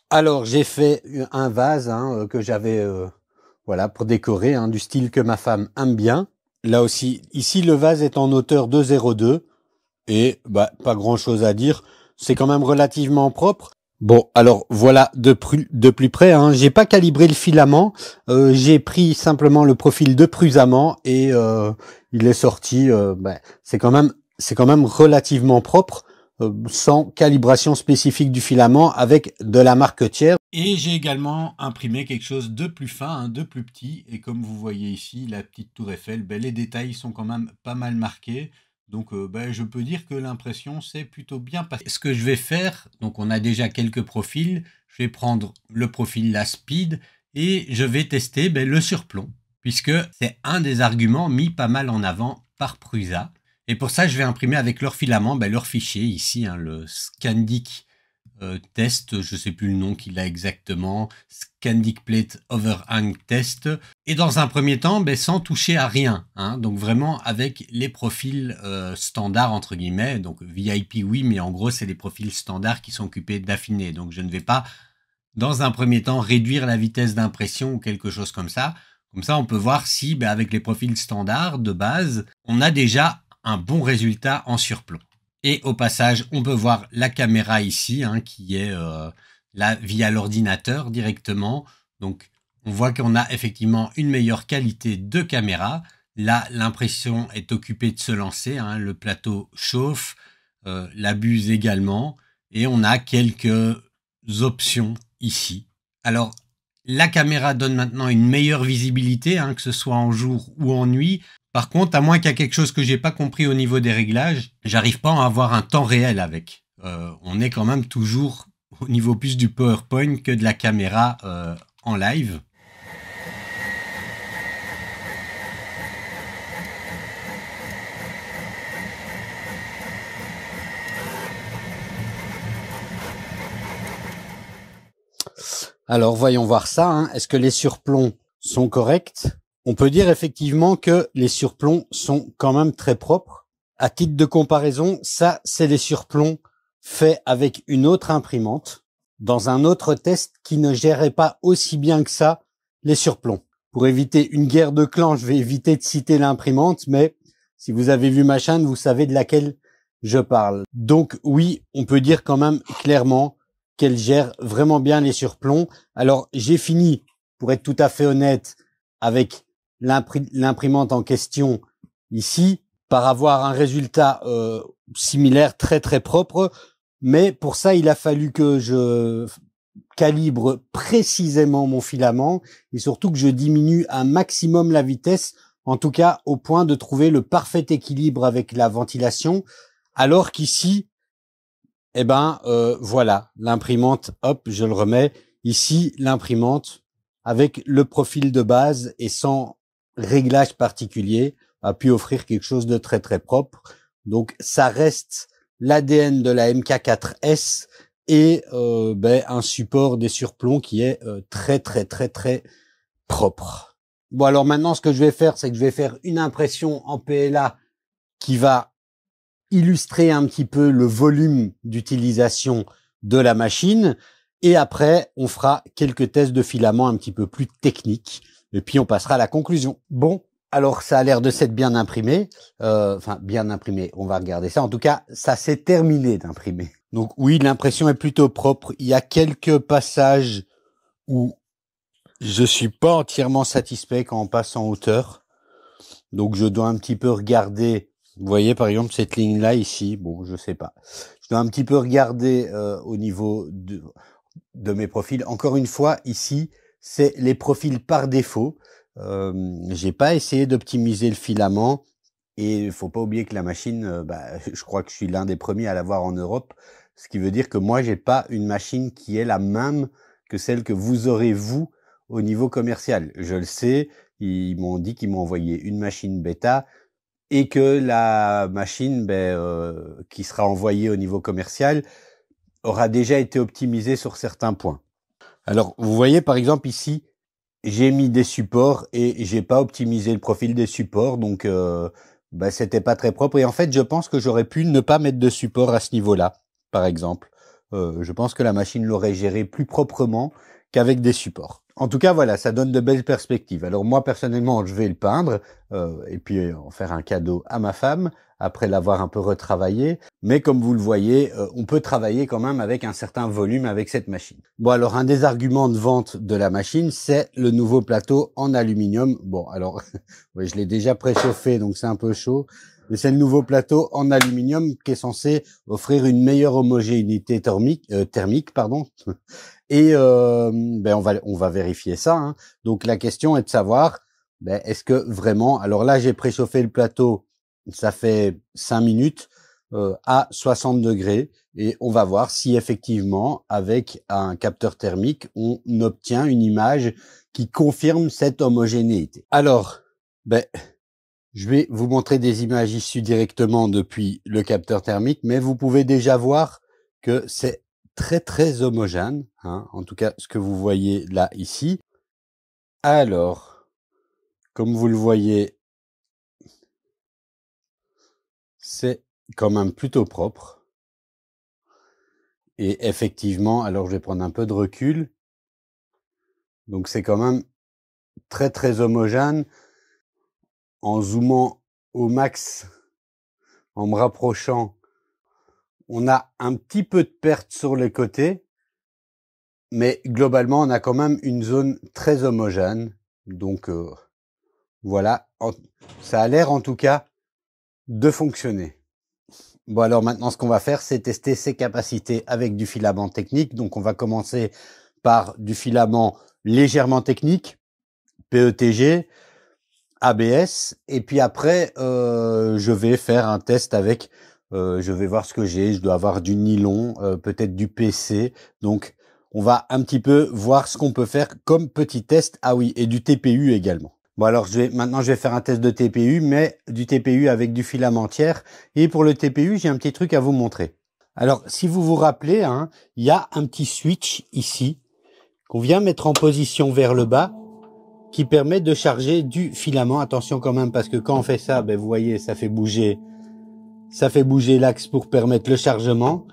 Alors, j'ai fait un vase que j'avais voilà, pour décorer, du style que ma femme aime bien. Là aussi, ici, le vase est en hauteur de 0,2 et pas grand-chose à dire. C'est quand même relativement propre. Bon, alors voilà de plus près. J'ai pas calibré le filament. J'ai pris simplement le profil de prudemment et il est sorti. C'est quand même relativement propre, sans calibration spécifique du filament avec de la marque tiers.
Et j'ai également imprimé quelque chose de plus fin, de plus petit. Et comme vous voyez ici, la petite tour Eiffel, les détails sont quand même pas mal marqués. Donc je peux dire que l'impression s'est plutôt bien passée. Ce que je vais faire, donc on a déjà quelques profils. Je vais prendre le profil La Speed et je vais tester le surplomb. Puisque c'est un des arguments mis pas mal en avant par Prusa. Et pour ça, je vais imprimer avec leur filament, leur fichier ici, le Scandic test, je sais plus le nom qu'il a exactement, Scandic Plate Overhang Test. Et dans un premier temps, sans toucher à rien, donc vraiment avec les profils standards entre guillemets, donc VIP oui, mais en gros c'est les profils standards qui sont occupés d'affiner. Donc je ne vais pas dans un premier temps réduire la vitesse d'impression ou quelque chose comme ça. Comme ça, on peut voir si avec les profils standards de base, on a déjà un bon résultat en surplomb. Et au passage, on peut voir la caméra ici, qui est là via l'ordinateur directement. Donc, on voit qu'on a effectivement une meilleure qualité de caméra. Là, l'impression est occupée de se lancer. Le plateau chauffe, la buse également. Et on a quelques options ici. Alors, la caméra donne maintenant une meilleure visibilité, que ce soit en jour ou en nuit. Par contre, à moins qu'il y a quelque chose que j'ai pas compris au niveau des réglages, j'arrive pas à avoir un temps réel avec. On est quand même toujours au niveau plus du PowerPoint que de la caméra en live.
Alors, voyons voir ça. Est-ce que les surplombs sont corrects? On peut dire effectivement que les surplombs sont quand même très propres. À titre de comparaison, ça, c'est les surplombs faits avec une autre imprimante dans un autre test qui ne gérait pas aussi bien que ça les surplombs. Pour éviter une guerre de clans, je vais éviter de citer l'imprimante, mais si vous avez vu ma chaîne, vous savez de laquelle je parle. Donc oui, on peut dire quand même clairement qu'elle gère vraiment bien les surplombs. Alors, j'ai fini, pour être tout à fait honnête, avec l'imprimante en question ici, par avoir un résultat similaire, très très propre. Mais pour ça, il a fallu que je calibre précisément mon filament et surtout que je diminue un maximum la vitesse, en tout cas au point de trouver le parfait équilibre avec la ventilation. Alors qu'ici, voilà, l'imprimante, hop, je le remets. Ici, l'imprimante, avec le profil de base et sans réglage particulier, a pu offrir quelque chose de très très propre. Donc ça reste l'ADN de la MK4S et un support des surplombs qui est très très très très propre. Bon, alors maintenant ce que je vais faire, c'est que je vais faire une impression en PLA qui va illustrer un petit peu le volume d'utilisation de la machine. Et après, on fera quelques tests de filament un petit peu plus techniques. Et puis, on passera à la conclusion. Bon, alors ça a l'air de s'être bien imprimé. Bien imprimé, on va regarder ça. En tout cas, ça s'est terminé d'imprimer. Donc oui, l'impression est plutôt propre. Il y a quelques passages où je suis pas entièrement satisfait quand on passe en hauteur. Donc je dois un petit peu regarder. Vous voyez par exemple cette ligne-là ici. Bon, je sais pas. Je dois un petit peu regarder au niveau de mes profils. Encore une fois, ici, c'est les profils par défaut. J'ai pas essayé d'optimiser le filament. Et il faut pas oublier que la machine, je crois que je suis l'un des premiers à l'avoir en Europe, ce qui veut dire que moi, j'ai pas une machine qui est la même que celle que vous aurez, vous, au niveau commercial. Je le sais, ils m'ont dit qu'ils m'ont envoyé une machine bêta et que la machine qui sera envoyée au niveau commercial aura déjà été optimisée sur certains points. Alors, vous voyez, par exemple, ici, j'ai mis des supports et j'ai pas optimisé le profil des supports, donc c'était pas très propre. Et en fait, je pense que j'aurais pu ne pas mettre de support à ce niveau-là, par exemple. Je pense que la machine l'aurait géré plus proprement qu'avec des supports. En tout cas, voilà, ça donne de belles perspectives. Alors moi, personnellement, je vais le peindre et puis en faire un cadeau à ma femme après l'avoir un peu retravaillé. Mais comme vous le voyez, on peut travailler quand même avec un certain volume avec cette machine. Bon, alors un des arguments de vente de la machine, c'est le nouveau plateau en aluminium. Bon, alors, oui, je l'ai déjà préchauffé, donc c'est un peu chaud. Mais c'est le nouveau plateau en aluminium qui est censé offrir une meilleure homogénéité thermique. Et on va vérifier ça. Hein. Donc la question est de savoir, est-ce que vraiment... Alors là, j'ai préchauffé le plateau, ça fait 5 minutes à 60 degrés. Et on va voir si effectivement, avec un capteur thermique, on obtient une image qui confirme cette homogénéité. Alors, je vais vous montrer des images issues directement depuis le capteur thermique, mais vous pouvez déjà voir que c'est très très homogène, hein, en tout cas ce que vous voyez là ici. Alors, comme vous le voyez, c'est quand même plutôt propre. Et effectivement, alors je vais prendre un peu de recul. Donc c'est quand même très très homogène. En zoomant au max, en me rapprochant, on a un petit peu de perte sur les côtés, mais globalement, on a quand même une zone très homogène. Donc voilà, ça a l'air en tout cas de fonctionner. Bon, alors maintenant, ce qu'on va faire, c'est tester ses capacités avec du filament technique. Donc on va commencer par du filament légèrement technique, PETG, ABS, et puis après je vais faire un test avec je vais voir ce que j'ai, je dois avoir du nylon, peut-être du PC, donc on va un petit peu voir ce qu'on peut faire comme petit test. Ah oui, et du TPU également. Bon, alors maintenant je vais faire un test de TPU, mais du TPU avec du filament tiers, et pour le TPU j'ai un petit truc à vous montrer. Alors si vous vous rappelez, hein, il y a un petit switch ici qu'on vient mettre en position vers le bas, qui permet de charger du filament. Attention quand même, parce que quand on fait ça, vous voyez, ça fait bouger l'axe pour permettre le chargement.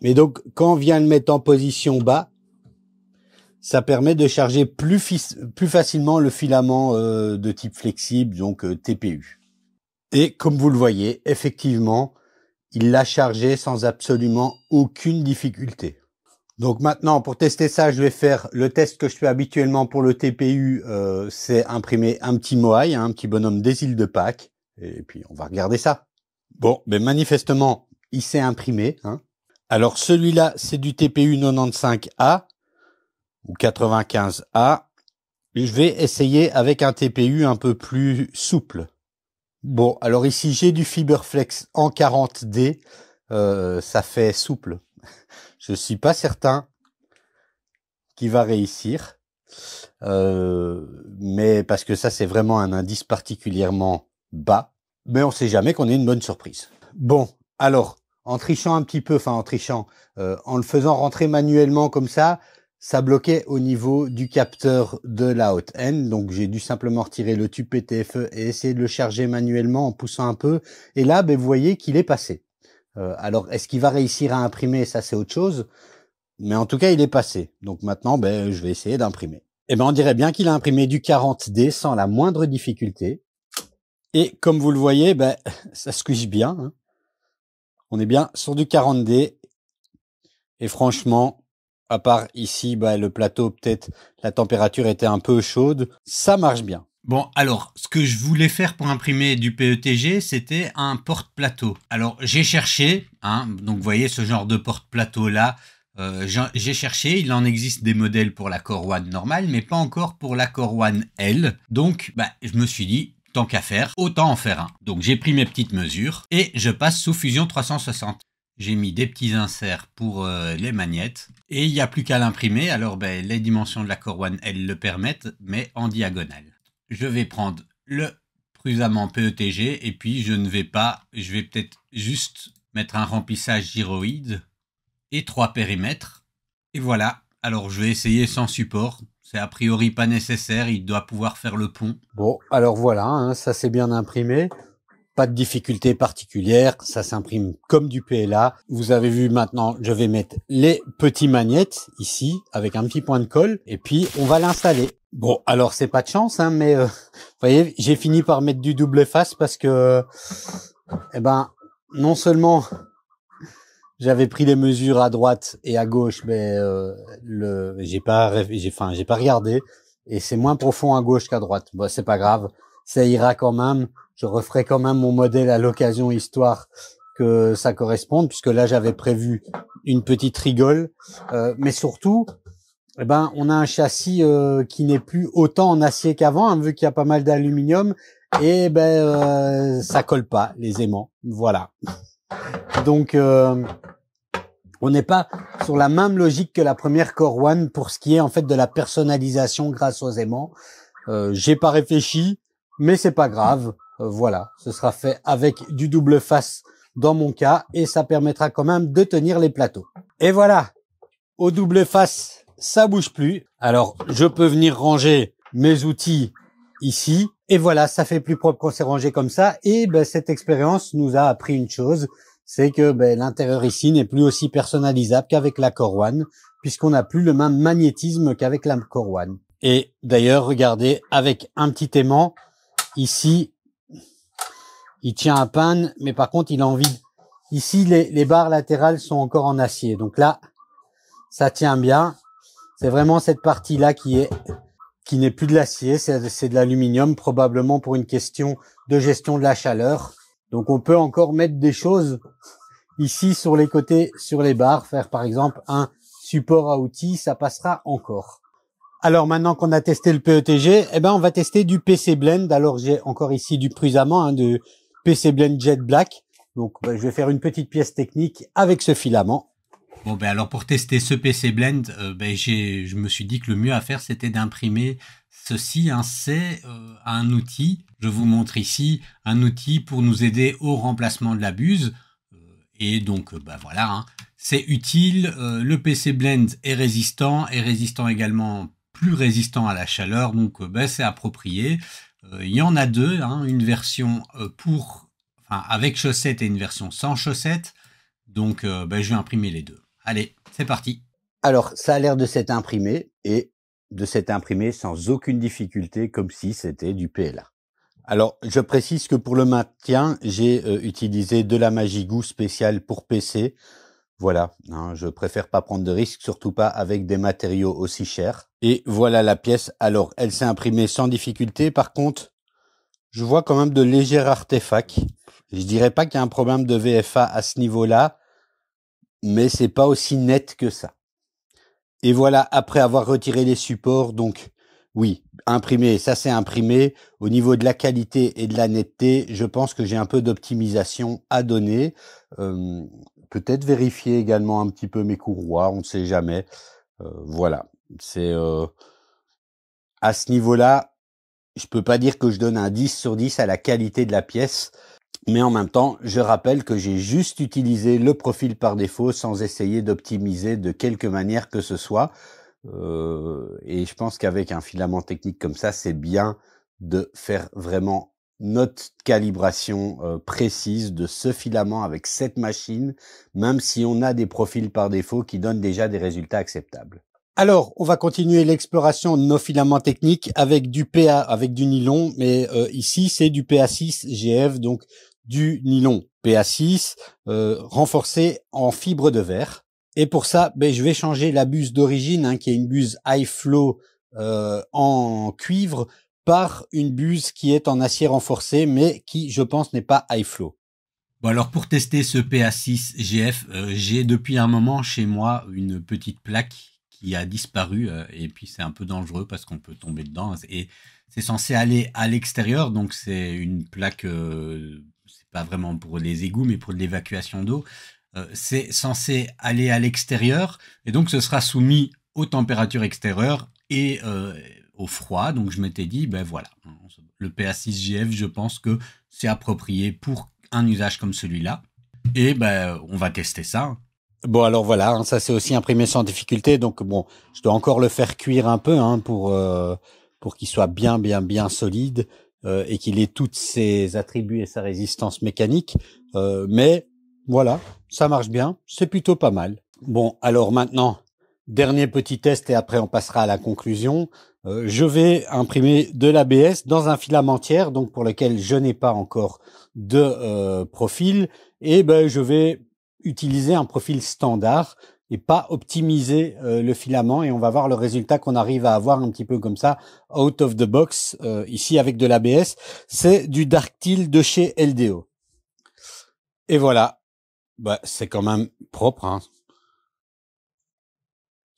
Mais donc, quand on vient le mettre en position bas, ça permet de charger plus facilement le filament de type flexible, donc TPU. Et comme vous le voyez, effectivement, il l'a chargé sans absolument aucune difficulté. Donc maintenant, pour tester ça, je vais faire le test que je fais habituellement pour le TPU, c'est imprimer un petit moai, un petit bonhomme des îles de Pâques, et puis on va regarder ça. Bon, manifestement, il s'est imprimé. Hein. Alors celui-là, c'est du TPU 95A ou 95A. Je vais essayer avec un TPU un peu plus souple. Bon, alors ici, j'ai du Fiberflex en 40D, ça fait souple. Je suis pas certain qu'il va réussir, mais parce que ça c'est vraiment un indice particulièrement bas, mais on sait jamais qu'on ait une bonne surprise. Bon, alors en trichant un petit peu, en le faisant rentrer manuellement comme ça bloquait au niveau du capteur de la haute N, donc j'ai dû simplement retirer le tube PTFE et essayer de le charger manuellement en poussant un peu, et là vous voyez qu'il est passé. Alors, est-ce qu'il va réussir à imprimer? Ça, c'est autre chose. Mais en tout cas, il est passé. Donc maintenant, je vais essayer d'imprimer. Et on dirait bien qu'il a imprimé du 40D sans la moindre difficulté. Et comme vous le voyez, ça squeeze bien. Hein. On est bien sur du 40D. Et franchement, à part ici, le plateau, peut-être, la température était un peu chaude. Ça marche bien.
Bon, alors, ce que je voulais faire pour imprimer du PETG, c'était un porte-plateau. Alors, j'ai cherché, hein, donc vous voyez ce genre de porte-plateau-là, j'ai cherché, il en existe des modèles pour la Core One normale, mais pas encore pour la Core One L. Donc, je me suis dit, tant qu'à faire, autant en faire un. Donc j'ai pris mes petites mesures et je passe sous Fusion 360. J'ai mis des petits inserts pour les magnettes et il n'y a plus qu'à l'imprimer. Alors les dimensions de la Core One, elles le permettent, mais en diagonale. Je vais prendre le prudemment PETG et puis je vais peut-être juste mettre un remplissage gyroïde et 3 périmètres. Et voilà, alors je vais essayer sans support. C'est a priori pas nécessaire, il doit pouvoir faire le pont.
Bon, alors voilà, hein, ça c'est bien imprimé. Pas de difficulté particulière, ça s'imprime comme du PLA. Vous avez vu maintenant, je vais mettre les petits magnettes ici avec un petit point de colle et puis on va l'installer. Bon, alors c'est pas de chance, hein, mais vous voyez, j'ai fini par mettre du double face parce que, non seulement j'avais pris les mesures à droite et à gauche, mais j'ai pas regardé et c'est moins profond à gauche qu'à droite. Bon, c'est pas grave, ça ira quand même. Je referai quand même mon modèle à l'occasion, histoire que ça corresponde, puisque là, j'avais prévu une petite rigole. Mais surtout, on a un châssis qui n'est plus autant en acier qu'avant, hein, vu qu'il y a pas mal d'aluminium. Et ça colle pas, les aimants. Voilà. Donc, on n'est pas sur la même logique que la première Core One pour ce qui est en fait de la personnalisation grâce aux aimants. J'ai pas réfléchi, mais c'est pas grave. Voilà, ce sera fait avec du double face dans mon cas et ça permettra quand même de tenir les plateaux. Et voilà, au double face, ça bouge plus. Alors, je peux venir ranger mes outils ici et voilà, ça fait plus propre quand c'est rangé comme ça. Et cette expérience nous a appris une chose, c'est que l'intérieur ici n'est plus aussi personnalisable qu'avec la Core One, puisqu'on n'a plus le même magnétisme qu'avec la Core One. Et d'ailleurs, regardez, avec un petit aimant, ici, il tient à peine, mais par contre, il a envie. Ici, les barres latérales sont encore en acier. Donc là, ça tient bien. C'est vraiment cette partie-là qui n'est plus de l'acier, c'est de l'aluminium, probablement pour une question de gestion de la chaleur. Donc on peut encore mettre des choses ici sur les côtés, sur les barres, faire par exemple un support à outils, ça passera encore. Alors maintenant qu'on a testé le PETG, on va tester du PC Blend. Alors j'ai encore ici du Prusamment, de PC Blend Jet Black. Donc je vais faire une petite pièce technique avec ce filament.
Bon alors pour tester ce PC Blend, je me suis dit que le mieux à faire c'était d'imprimer ceci. C'est un outil, je vous montre ici, un outil pour nous aider au remplacement de la buse. Et donc voilà, c'est utile. Le PC Blend est résistant également, plus résistant à la chaleur, donc c'est approprié. Il y en a deux, une version avec chaussettes et une version sans chaussettes. Donc je vais imprimer les deux. Allez, c'est parti.
Alors ça a l'air de s'être imprimé et de s'être imprimé sans aucune difficulté, comme si c'était du PLA. Alors je précise que pour le maintien, j'ai utilisé de la Magigou spéciale pour PC. Voilà, je préfère pas prendre de risques, surtout pas avec des matériaux aussi chers. Et voilà la pièce. Alors, elle s'est imprimée sans difficulté. Par contre, je vois quand même de légers artefacts. Je dirais pas qu'il y a un problème de VFA à ce niveau-là, mais c'est pas aussi net que ça. Et voilà, après avoir retiré les supports, donc oui, imprimé, ça c'est imprimé. Au niveau de la qualité et de la netteté, je pense que j'ai un peu d'optimisation à donner. Peut-être vérifier également un petit peu mes courroies, on ne sait jamais. Voilà, c'est à ce niveau-là, je peux pas dire que je donne un 10 sur 10 à la qualité de la pièce, mais en même temps, je rappelle que j'ai juste utilisé le profil par défaut sans essayer d'optimiser de quelque manière que ce soit. Et je pense qu'avec un filament technique comme ça, c'est bien de faire vraiment notre calibration précise de ce filament avec cette machine, même si on a des profils par défaut qui donnent déjà des résultats acceptables. Alors, on va continuer l'exploration de nos filaments techniques avec du PA, avec du nylon, mais ici c'est du PA6 GF, donc du nylon PA6 renforcé en fibre de verre. Et pour ça, je vais changer la buse d'origine, qui est une buse high flow en cuivre, par une buse qui est en acier renforcé, mais qui, je pense, n'est pas high flow.
Bon alors pour tester ce PA6 GF, j'ai depuis un moment chez moi une petite plaque qui a disparu et puis c'est un peu dangereux parce qu'on peut tomber dedans et c'est censé aller à l'extérieur, donc c'est une plaque, c'est pas vraiment pour les égouts, mais pour l'évacuation d'eau. C'est censé aller à l'extérieur, et donc ce sera soumis aux températures extérieures et au froid. Donc je m'étais dit, ben voilà, le PA6GF, je pense que c'est approprié pour un usage comme celui-là. Et ben on va tester ça. Bon alors voilà, hein, ça c'est aussi imprimé sans difficulté, donc bon, je dois encore le faire cuire un peu hein, pour qu'il soit bien solide et qu'il ait tous ses attributs et sa résistance mécanique. Mais voilà, ça marche bien, c'est plutôt pas mal. Bon alors maintenant, dernier petit test et après on passera à la conclusion. Je vais imprimer de l'ABS dans un filamentière, donc pour lequel je n'ai pas encore de profil, et ben je vais utiliser un profil standard et pas optimiser le filament, et on va voir le résultat qu'on arrive à avoir un petit peu comme ça out of the box ici avec de l'ABS. C'est du Darktil de chez LDO et voilà, bah c'est quand même propre hein.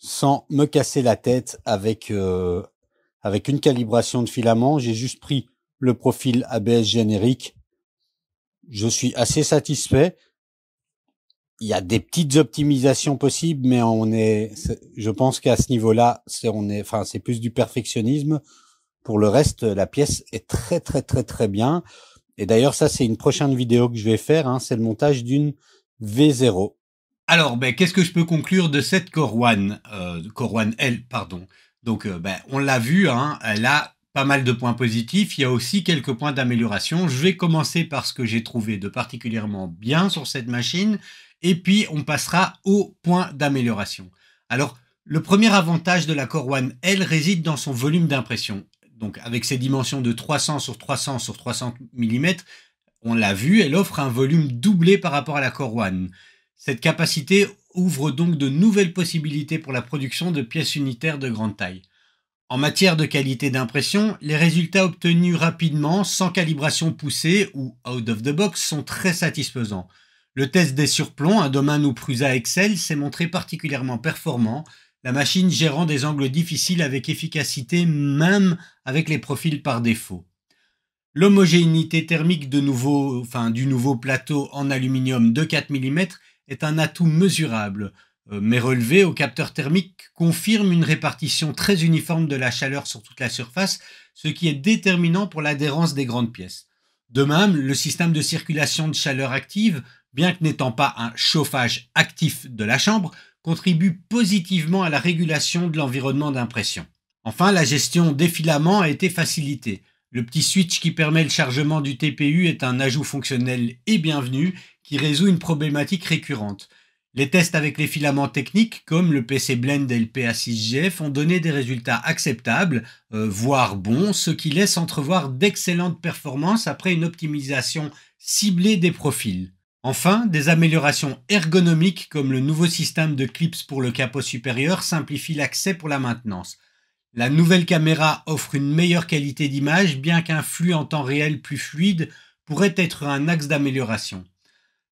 Sans me casser la tête avec une calibration de filament, j'ai juste pris le profil ABS générique. Je suis assez satisfait. Il y a des petites optimisations possibles, mais je pense qu'à ce niveau-là, c'est plus du perfectionnisme. Pour le reste, la pièce est très bien. Et d'ailleurs, ça, c'est une prochaine vidéo que je vais faire, hein, c'est le montage d'une V0. Alors, ben, qu'est-ce que je peux conclure de cette Core One L, pardon. Donc, on l'a vu, hein, elle a pas mal de points positifs. Il y a aussi quelques points d'amélioration. Je vais commencer par ce que j'ai trouvé de particulièrement bien sur cette machine. Et puis, on passera aux points d'amélioration. Alors, le premier avantage de la Core One L réside dans son volume d'impression. Donc, avec ses dimensions de 300 sur 300 sur 300 mm, on l'a vu, elle offre un volume doublé par rapport à la Core One. Cette capacité ouvre donc de nouvelles possibilités pour la production de pièces unitaires de grande taille. En matière de qualité d'impression, les résultats obtenus rapidement, sans calibration poussée ou out of the box, sont très satisfaisants. Le test des surplombs, un domaine où Prusa excelle, s'est montré particulièrement performant, la machine gérant des angles difficiles avec efficacité, même avec les profils par défaut. L'homogénéité thermique du nouveau plateau en aluminium de 4 mm est un atout mesurable. Mes relevés au capteur thermique confirment une répartition très uniforme de la chaleur sur toute la surface, ce qui est déterminant pour l'adhérence des grandes pièces. De même, le système de circulation de chaleur active, bien que n'étant pas un chauffage actif de la chambre, contribue positivement à la régulation de l'environnement d'impression. Enfin, la gestion des filaments a été facilitée. Le petit switch qui permet le chargement du TPU est un ajout fonctionnel et bienvenu qui résout une problématique récurrente. Les tests avec les filaments techniques, comme le PC Blend et le PA6GF, ont donné des résultats acceptables, voire bons, ce qui laisse entrevoir d'excellentes performances après une optimisation ciblée des profils. Enfin, des améliorations ergonomiques comme le nouveau système de clips pour le capot supérieur simplifient l'accès pour la maintenance. La nouvelle caméra offre une meilleure qualité d'image, bien qu'un flux en temps réel plus fluide pourrait être un axe d'amélioration.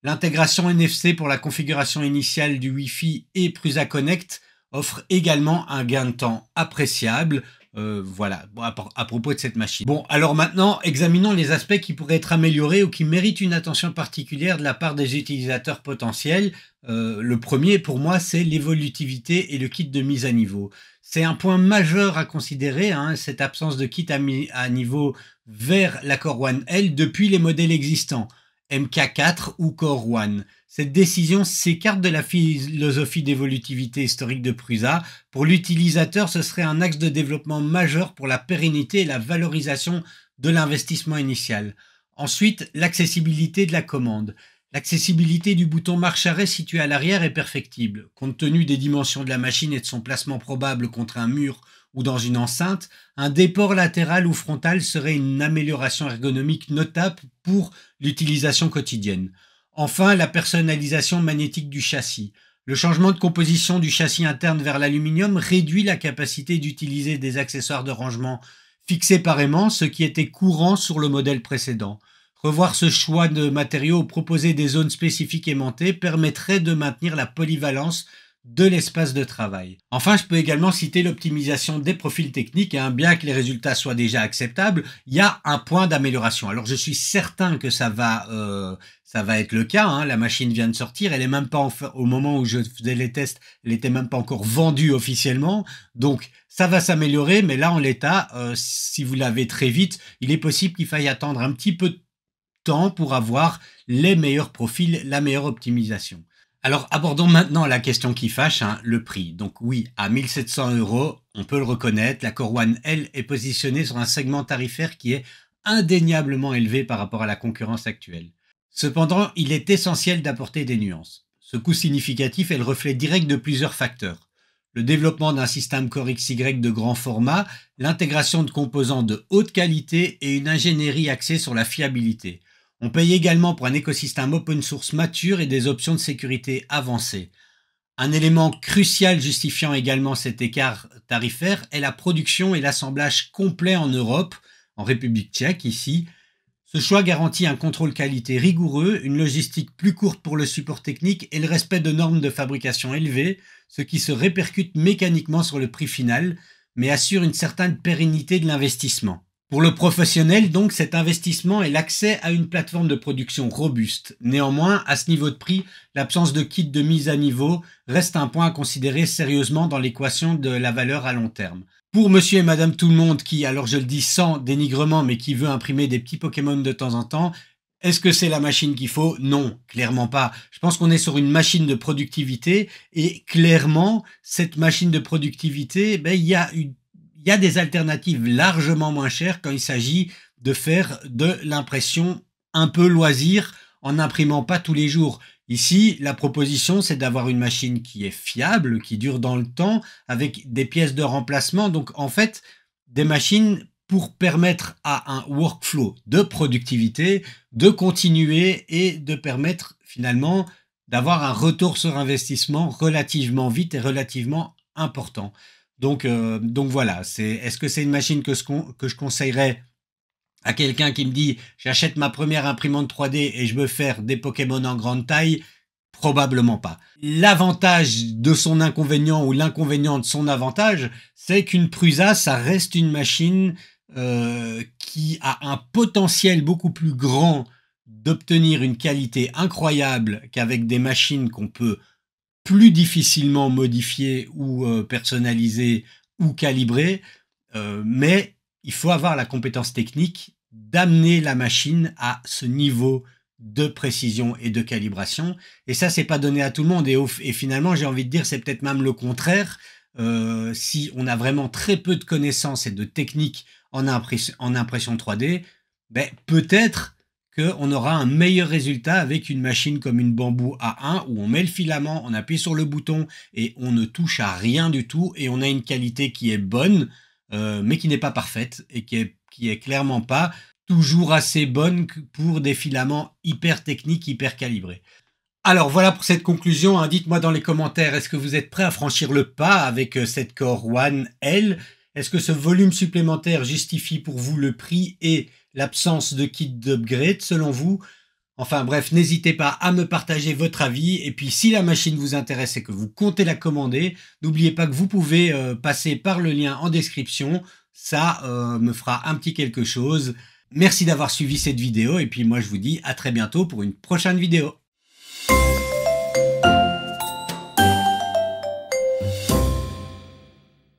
L'intégration NFC pour la configuration initiale du Wi-Fi et Prusa Connect offre également un gain de temps appréciable. Voilà, à propos de cette machine. Bon, alors maintenant, examinons les aspects qui pourraient être améliorés ou qui méritent une attention particulière de la part des utilisateurs potentiels. Le premier, pour moi, c'est l'évolutivité et le kit de mise à niveau. C'est un point majeur à considérer, hein, cette absence de kit à niveau vers la Core One L depuis les modèles existants, MK4 ou Core One. Cette décision s'écarte de la philosophie d'évolutivité historique de Prusa. Pour l'utilisateur, ce serait un axe de développement majeur pour la pérennité et la valorisation de l'investissement initial. Ensuite, l'accessibilité de la commande. L'accessibilité du bouton marche-arrêt situé à l'arrière est perfectible. Compte tenu des dimensions de la machine et de son placement probable contre un mur ou dans une enceinte, un déport latéral ou frontal serait une amélioration ergonomique notable pour l'utilisation quotidienne. Enfin, la personnalisation magnétique du châssis. Le changement de composition du châssis interne vers l'aluminium réduit la capacité d'utiliser des accessoires de rangement fixés par aimant, ce qui était courant sur le modèle précédent. Revoir ce choix de matériaux ou proposer des zones spécifiques aimantées permettrait de maintenir la polyvalence de l'espace de travail. Enfin, je peux également citer l'optimisation des profils techniques. Bien que les résultats soient déjà acceptables, il y a un point d'amélioration. Alors, je suis certain que ça va être le cas. La machine vient de sortir. Elle est même pas au moment où je faisais les tests, elle était même pas encore vendue officiellement. Donc, ça va s'améliorer. Mais là, en l'état, si vous l'avez très vite, il est possible qu'il faille attendre un petit peu de temps pour avoir les meilleurs profils, la meilleure optimisation. Alors, abordons maintenant la question qui fâche, le prix. Donc oui, à 1 700 €, on peut le reconnaître, la Core One L est positionnée sur un segment tarifaire qui est indéniablement élevé par rapport à la concurrence actuelle. Cependant, il est essentiel d'apporter des nuances. Ce coût significatif est le reflet direct de plusieurs facteurs. Le développement d'un système Core XY de grand format, l'intégration de composants de haute qualité et une ingénierie axée sur la fiabilité. On paye également pour un écosystème open source mature et des options de sécurité avancées. Un élément crucial justifiant également cet écart tarifaire est la production et l'assemblage complet en Europe, en République tchèque ici. Ce choix garantit un contrôle qualité rigoureux, une logistique plus courte pour le support technique et le respect de normes de fabrication élevées, ce qui se répercute mécaniquement sur le prix final, mais assure une certaine pérennité de l'investissement. Pour le professionnel, donc, cet investissement est l'accès à une plateforme de production robuste. Néanmoins, à ce niveau de prix, l'absence de kit de mise à niveau reste un point à considérer sérieusement dans l'équation de la valeur à long terme. Pour monsieur et madame tout le monde qui, alors je le dis sans dénigrement, mais qui veut imprimer des petits Pokémon de temps en temps, est-ce que c'est la machine qu'il faut? Non, clairement pas. Je pense qu'on est sur une machine de productivité et clairement, cette machine de productivité, il y a des alternatives largement moins chères quand il s'agit de faire de l'impression un peu loisir en n'imprimant pas tous les jours. Ici, la proposition, c'est d'avoir une machine qui est fiable, qui dure dans le temps, avec des pièces de remplacement. Donc, en fait, des machines pour permettre à un workflow de productivité de continuer et de permettre finalement d'avoir un retour sur investissement relativement vite et relativement important. Donc voilà, est-ce que c'est une machine que je conseillerais à quelqu'un qui me dit j'achète ma première imprimante 3D et je veux faire des Pokémon en grande taille? Probablement pas. L'avantage de son inconvénient ou l'inconvénient de son avantage, c'est qu'une Prusa, ça reste une machine qui a un potentiel beaucoup plus grand d'obtenir une qualité incroyable qu'avec des machines qu'on peut plus difficilement modifier ou personnaliser ou calibrer, mais il faut avoir la compétence technique d'amener la machine à ce niveau de précision et de calibration. Et ça, c'est pas donné à tout le monde. Et finalement, j'ai envie de dire, c'est peut-être même le contraire. Si on a vraiment très peu de connaissances et de techniques en impression 3D, peut-être qu'on aura un meilleur résultat avec une machine comme une Bamboo A1 où on met le filament, on appuie sur le bouton et on ne touche à rien du tout et on a une qualité qui est bonne, mais qui n'est pas parfaite et qui est clairement pas toujours assez bonne pour des filaments hyper techniques, hyper calibrés. Alors voilà pour cette conclusion. Dites-moi dans les commentaires, est-ce que vous êtes prêt à franchir le pas avec cette Core One L? Est-ce que ce volume supplémentaire justifie pour vous le prix et l'absence de kit d'upgrade selon vous? Enfin bref, n'hésitez pas à me partager votre avis. Et puis si la machine vous intéresse et que vous comptez la commander, n'oubliez pas que vous pouvez passer par le lien en description. Ça me fera un petit quelque chose. Merci d'avoir suivi cette vidéo et puis moi je vous dis à très bientôt pour une prochaine vidéo.